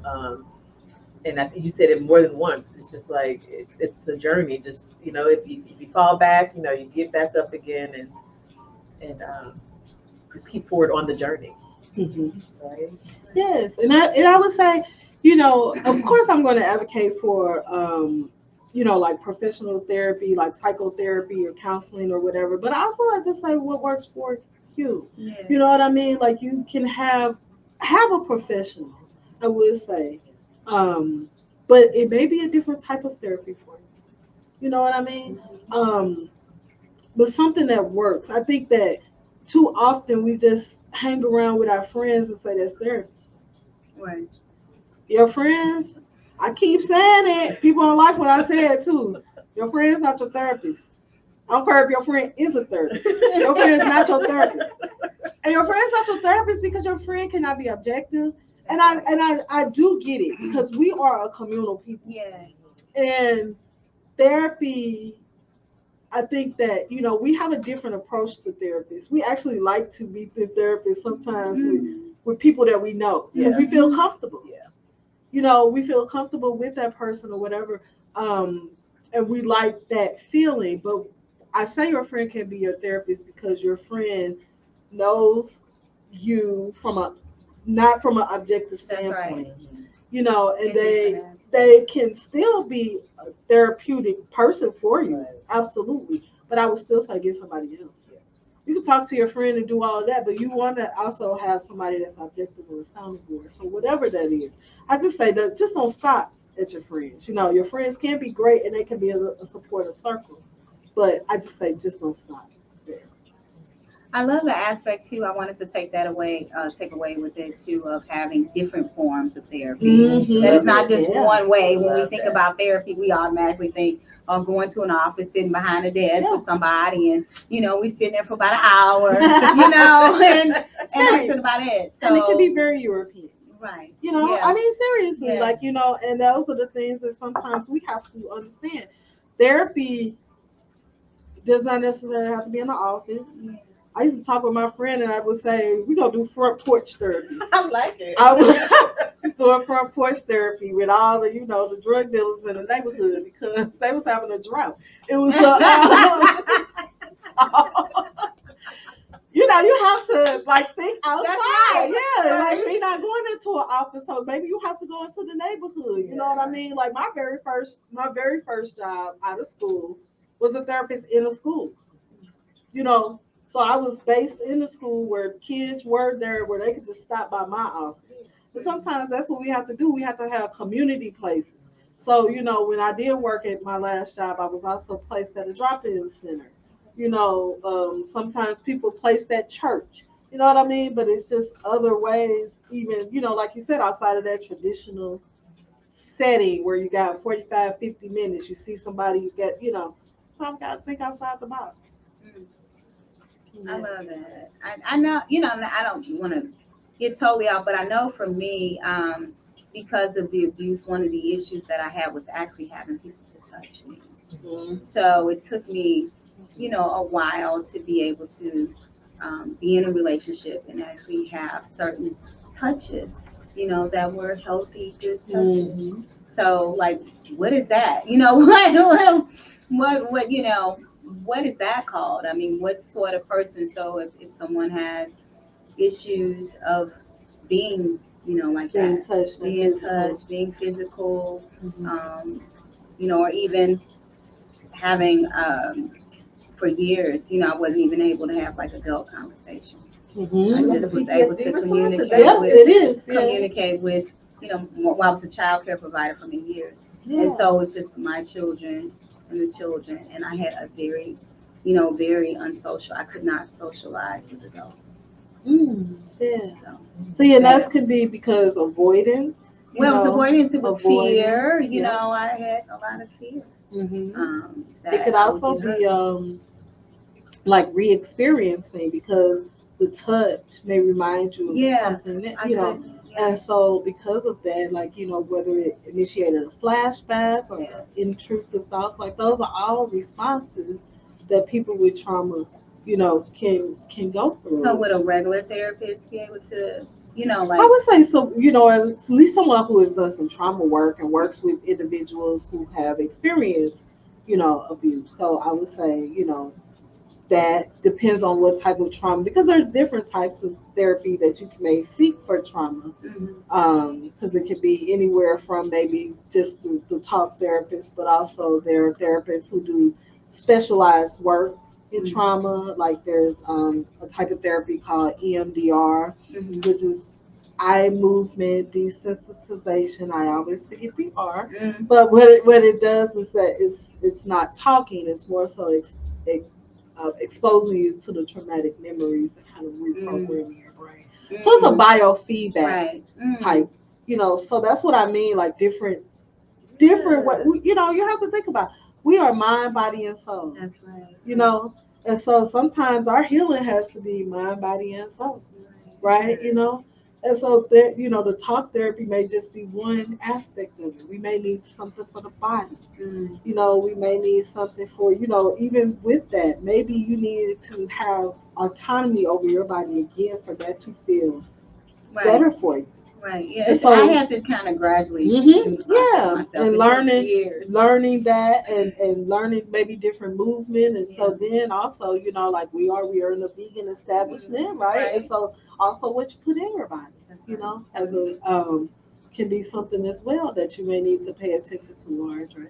And I think you said it more than once. It's just like it's a journey. Just, you know, if you fall back, you know, you get back up again and just keep forward on the journey. Right? Yes, and I would say, you know, of course I'm going to advocate for you know, like professional therapy, like psychotherapy or counseling or whatever. But also I just say what works for you. Yeah. You know what I mean? Like you can have a professional, I would say. But it may be a different type of therapy for you. You know what I mean? But something that works. I think that too often we just hang around with our friends and say that's therapy. Right. Your friends, I keep saying it. People don't like when I say it too. Your friend's not your therapist. I don't care if your friend is a therapist. Your friend's not your therapist. And your friend's not your therapist because your friend cannot be objective. And I do get it because we are a communal people. Yeah. And therapy, I think that, you know, we have a different approach to therapists. We actually like to meet the therapist sometimes with people that we know because we feel comfortable. Yeah. You know, we feel comfortable with that person or whatever. And we like that feeling. But I say your friend can be your therapist because your friend knows you not from an objective standpoint. That's right. You know, and they can still be a therapeutic person for you. Absolutely. But I would still say get somebody else. You can talk to your friend and do all of that, but you want to also have somebody that's objective and a sounding board. So whatever that is, I just say that just don't stop at your friends. You know, your friends can be great and they can be a supportive circle, but I just say just don't stop there. I love the aspect too. I wanted to take away with it too, of having different forms of therapy. That it's not just one way. When we think about therapy, we automatically think of going to an office, sitting behind a desk with somebody, and you know, we sitting there for about an hour, you know, and that's about it. So, and it can be very European. Right. You know, I mean, seriously, like, you know, and those are the things that sometimes we have to understand. Therapy does not necessarily have to be in the office. I used to talk with my friend and I would say, we're going to do front porch therapy. I like it. I was doing front porch therapy with all the, you know, the drug dealers in the neighborhood because they was having a drought. It was, you know, you have to like think outside. Right. Yeah, like we're not going into an office, so maybe you have to go into the neighborhood. You know what I mean? Like my very first job out of school was a therapist in a school. You know, so I was based in the school where kids were there, where they could just stop by my office. But sometimes that's what we have to do. We have to have community places. So, you know, when I did work at my last job, I was also placed at a drop-in center. You know, sometimes people placed at church. You know what I mean? But it's just other ways, even, you know, like you said, outside of that traditional setting where you got 45, 50 minutes, you see somebody, you get, you know, sometimes got to think outside the box. I love that. I know, you know, I don't want to get totally out, but I know for me, because of the abuse, one of the issues that I had was actually having people to touch me. Mm-hmm. So it took me, you know, a while to be able to be in a relationship and actually have certain touches, you know, that were healthy, good touches. Mm-hmm. So, like, what is that? You know, what, you know, what is that called? I mean, what sort of person? So if someone has issues of being, you know, like Being that, touched, being physical, Mm-hmm. you know, or even having, for years, you know, I wasn't even able to have like adult conversations. Mm-hmm. I just was able to communicate It with, you know, well, I was a child care provider for many years. Yeah. And so it's just my children and the children. And I had a very, you know, very unsocial, I could not socialize with adults. Yeah. See, and that could be because avoidance. Well, it was avoidance, it was fear. You know, I had a lot of fear. Mm-hmm. It could also be like re-experiencing because the touch may remind you of something that, you know. And so because of that, like, you know, whether it initiated a flashback or intrusive thoughts, like those are all responses that people with trauma, you know, can go through. So would a regular therapist be able to, you know, like, I would say so, you know, at least someone who has done some trauma work and works with individuals who have experienced, you know, abuse. So I would say, you know, that depends on what type of trauma, because there's different types of therapy that you may seek for trauma. Because it could be anywhere from maybe just the talk therapist, but also there are therapists who do specialized work in trauma. Like there's a type of therapy called EMDR, which is eye movement desensitization. I always forget the R, but what it does is that it's not talking. It's more so exposing you to the traumatic memories and kind of reprogramming your brain. So it's a biofeedback type, you know. So that's what I mean, like different what, you know, you have to think about. We are mind, body, and soul. That's right. You know, and so sometimes our healing has to be mind, body, and soul, right? You know. And so, you know, the talk therapy may just be one aspect of it. We may need something for the body. You know, we may need something for, you know, even with that, maybe you needed to have autonomy over your body again for that to feel better for you. Right. Yeah. So I had to kind of gradually do the process myself. And learning that and learning maybe different movement. And so then also, you know, like we are in a vegan establishment, right? And so also what you put in your body, you know, as a can be something as well that you may need to pay attention to, Marge, right?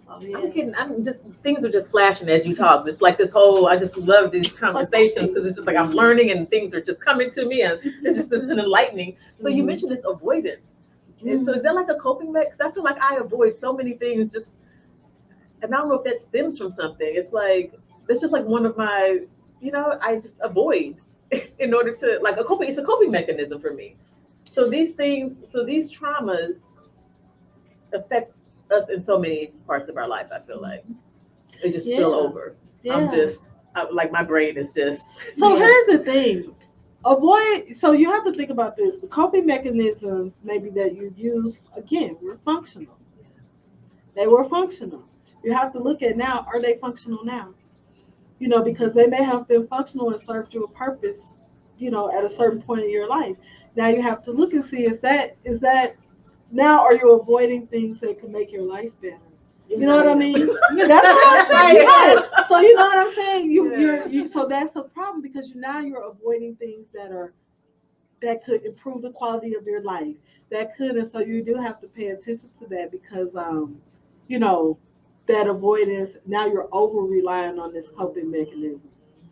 I'm kidding. I'm just, things are just flashing as you talk. It's like this whole, I just love these conversations because it's just like I'm learning and things are just coming to me and it's just enlightening. So you mentioned this avoidance. And so is that like a coping mechanism? Because I feel like I avoid so many things just, and I don't know if that stems from something. It's like, it's just like one of my, you know, I just avoid in order to, like it's a coping mechanism for me. So these things, so these traumas affect us in so many parts of our life. I feel like they just spill over. Like my brain is just. So here's the thing, so you have to think about this. The coping mechanisms maybe that you use, again, were functional. They were functional. You have to look at now, are they functional now? You know, because they may have been functional and served you a purpose, you know, at a certain point in your life. Now you have to look and see, is that now are you avoiding things that can make your life better? You know what I mean? That's what I'm saying. Right. So you know what I'm saying? You so that's a problem because now you're avoiding things that could improve the quality of your life. And so you do have to pay attention to that because you know, that avoidance, now you're over relying on this coping mechanism.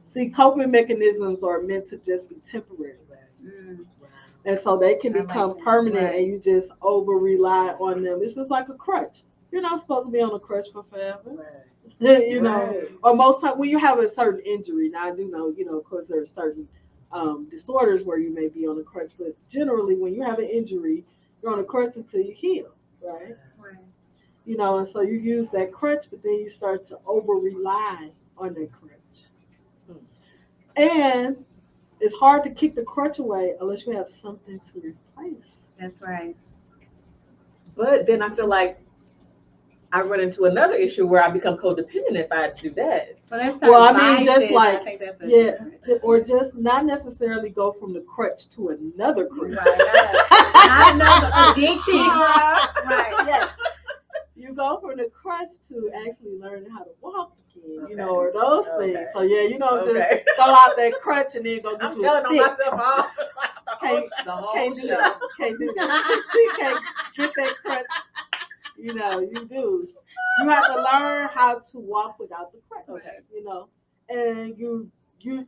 See, coping mechanisms are meant to just be temporary. And so they can become permanent, and you just over rely on them. It's just like a crutch. You're not supposed to be on a crutch for forever. You know, or most time when you have a certain injury. Now I do know, of course there are certain disorders where you may be on a crutch, but generally when you have an injury, you're on a crutch until you heal, right? And so you use that crutch, but then you start to over rely on that crutch. And it's hard to kick the crutch away unless you have something to replace. That's right. But then I feel like I run into another issue where I become codependent if I do that. Well, I mean, just like, or just not necessarily go from the crutch to another crutch. Not another addiction. Right. Yes. You go from the crutch to actually learning how to walk again, or those things. So yeah, you don't just go out that crutch and then go get you a stick. I'm telling myself off. Can't do that. You can't get that crutch. You do. You have to learn how to walk without the crutch. And you use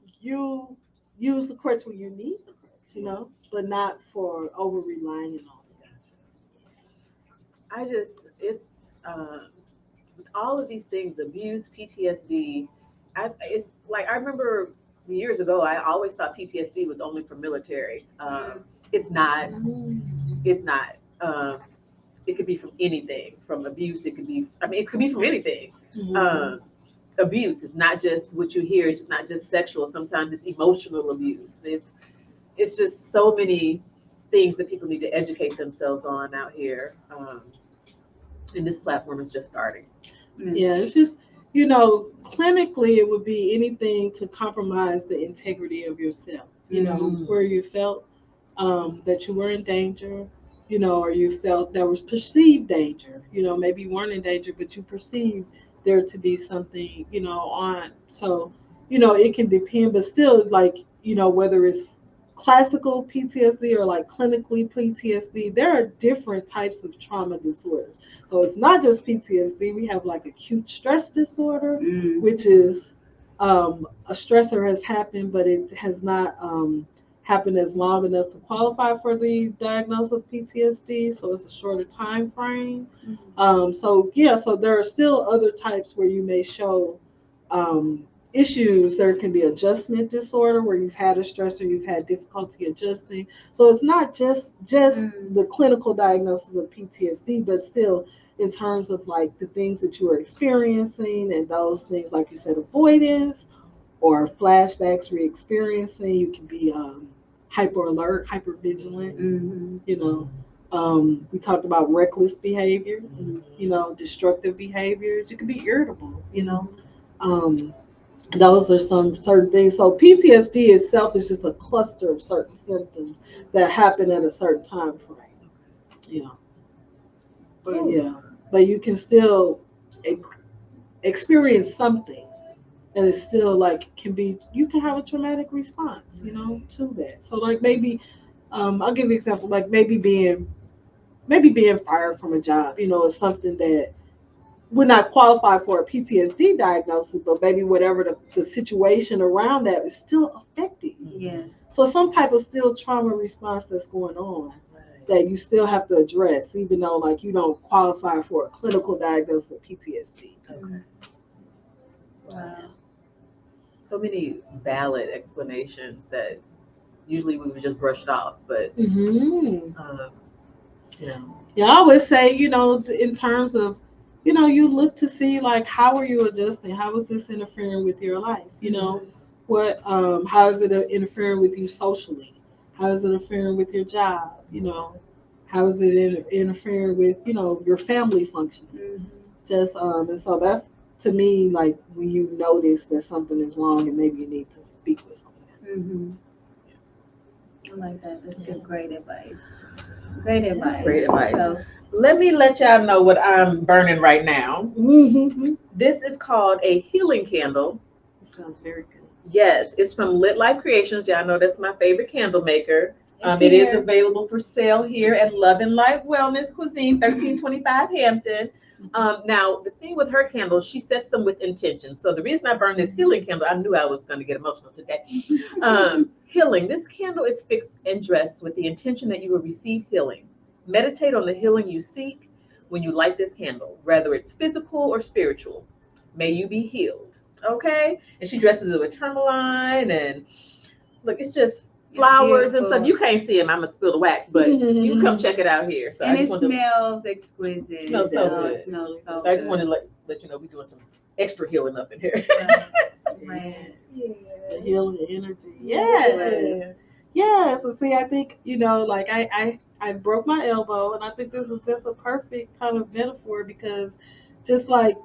the crutch when you need the crutch, but not for over relying on it. It's with all of these things, abuse, PTSD. It's like I remember years ago, I always thought PTSD was only for military. It's not. It's not. It could be from anything, from abuse. It could be from anything. Abuse is not just what you hear. It's just not just sexual. Sometimes it's emotional abuse. It's just so many things that people need to educate themselves on out here. And this platform is just starting. Yeah, it's just, clinically it would be anything to compromise the integrity of yourself, where you felt that you were in danger, or you felt there was perceived danger, maybe you weren't in danger, but you perceived there to be something, on. So, it can depend, but still, like, whether it's classical PTSD or like clinically PTSD, there are different types of trauma disorders. So it's not just PTSD. We have like acute stress disorder, which is a stressor has happened, but it has not happened as long enough to qualify for the diagnosis of PTSD. So it's a shorter time frame. So there are still other types where you may show issues. There can be adjustment disorder where you've had a stressor, you've had difficulty adjusting. So it's not just the clinical diagnosis of PTSD, but still in terms of like the things that you are experiencing and those things, like you said, avoidance or flashbacks, re-experiencing. You can be hyper alert, hyper vigilant. We talked about reckless behaviors, destructive behaviors. You can be irritable, those are some certain things. So PTSD itself is just a cluster of certain symptoms that happen at a certain time frame. But you can still experience something, and it's still like you can have a traumatic response, to that. So like maybe, I'll give you an example, like maybe being fired from a job, is something that would not qualify for a PTSD diagnosis, but maybe whatever the situation around that is still affecting you. Yes. So some type of still trauma response that's going on that you still have to address, even though like you don't qualify for a clinical diagnosis of PTSD. Okay. Wow. So many valid explanations that usually we would just brush it off, but I always say, in terms of, you look to see like how are you adjusting? How is this interfering with your life? What how is it interfering with you socially? How is it interfering with your job? How is it interfering with your family functioning? Just and so that's, to me, like when you notice that something is wrong and maybe you need to speak with someone. I like that. That's good. Great advice. Great advice. Great advice. So, let me let y'all know what I'm burning right now. This is called a healing candle. It sounds very good. Yes, it's from Lit Life Creations. Y'all know that's my favorite candle maker. It is available for sale here at Love and Life Wellness Cuisine, 1325 Hampton. Now, the thing with her candles, she sets them with intention. So the reason I burned this healing candle, I knew I was going to get emotional today. Healing. This candle is fixed and dressed with the intention that you will receive healing. Meditate on the healing you seek when you light this candle, whether it's physical or spiritual. May you be healed. Okay? And she dresses it with tourmaline, and look, it's just flowers and stuff. You can't see them. I'm gonna spill the wax, but you can come check it out here. So and I just it smells exquisite. It smells so good. It smells so So I just wanted to let you know we're doing some extra healing up in here. Right. The healing energy. Yes. Yes. And see, I think, like I broke my elbow, and I think this is just a perfect kind of metaphor, because just like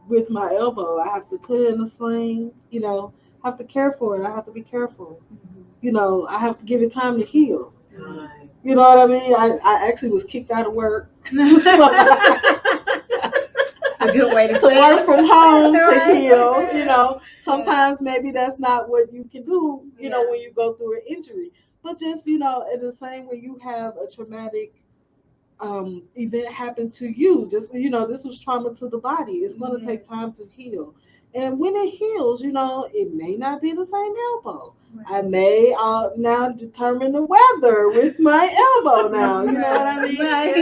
with my elbow, I have to put it in a sling, I have to care for it. I have to be careful. I have to give it time to heal. Right. You know what I mean? I actually was kicked out of work. It's a good way to work from home to Right. heal. Sometimes maybe that's not what you can do, when you go through an injury. But just, in the same way you have a traumatic event happen to you, just, this was trauma to the body. It's going to take time to heal. And when it heals, it may not be the same elbow. Right. I may now determine the weather with my elbow now. You know what I mean? Right.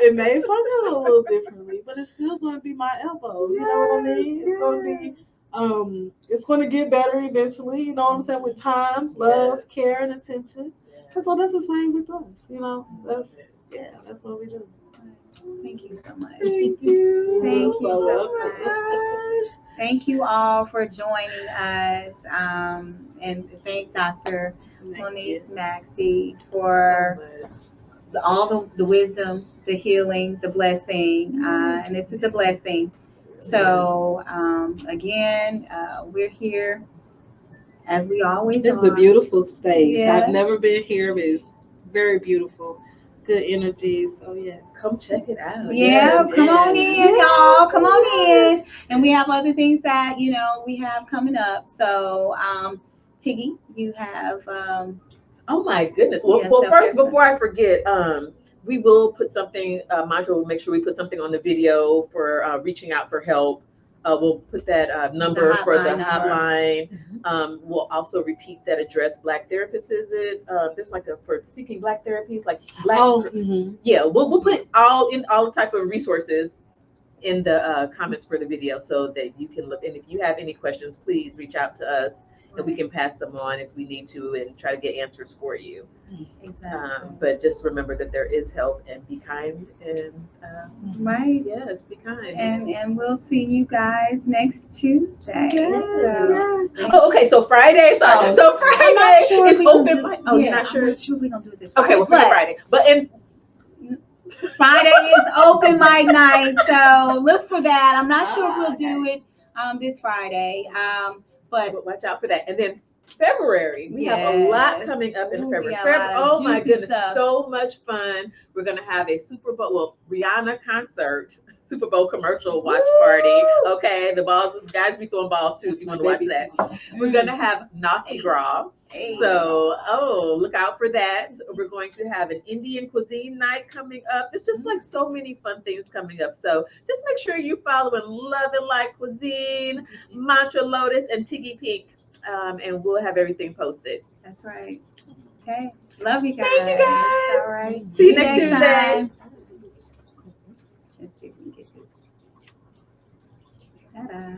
It may function a little differently, but it's still going to be my elbow. You know what I mean? It's going to be, it's going to get better eventually. You know what I'm saying? With time, love, care, and attention. And so that's the same with us. That's what we do. Thank you so much. Thank you. Thank you so much. Thank you all for joining us. And thank Dr. Monique Maxey for all the wisdom, the healing, the blessing. And this is a blessing. So, again, we're here as we always are. It's a beautiful space. Yeah. I've never been here, but it's very beautiful. Good energy. So, yes. Come check it out. Yeah, come on in, y'all. Come on in. And we have other things that, we have coming up. So, Tiggy, you have... oh, my goodness. Well, first, before I forget, we will put something, Mantra will make sure we put something on the video for reaching out for help. We'll put that number for the hotline. We'll also repeat that address. Black Therapists, is it? There's like for seeking Black therapies, like Black. Yeah, we'll put all the type of resources in the comments for the video so that you can look. And if you have any questions, please reach out to us and we can pass them on if we need to and try to get answers for you. Exactly. But just remember that there is help, and be kind, and right. Yes, be kind. And we'll see you guys next Tuesday. Yes. Oh, okay. So Friday, sorry. So Friday is open mic. Oh, you're not sure? I'm not sure we're gonna do it this Friday. Okay, well, Friday. But Friday is open mic night, so look for that. I'm not sure if we'll do it this Friday. But watch out for that. And then February, we have a lot coming up in February. Oh my goodness, so much fun. We're going to have a Super Bowl, Rihanna concert, Super Bowl commercial watch party. Okay, the guys be throwing balls too, if you want to watch that. We're going to have Tigra. So, look out for that. We're going to have an Indian cuisine night coming up. There's just like so many fun things coming up. So just make sure you follow Love and Light Cuisine, Mantra Lotus, and Tiggy Pink. And we'll have everything posted. That's right. Okay. Love you guys. Thank you guys. All right. See you next Tuesday. Let's see if we can get this. Ta-da.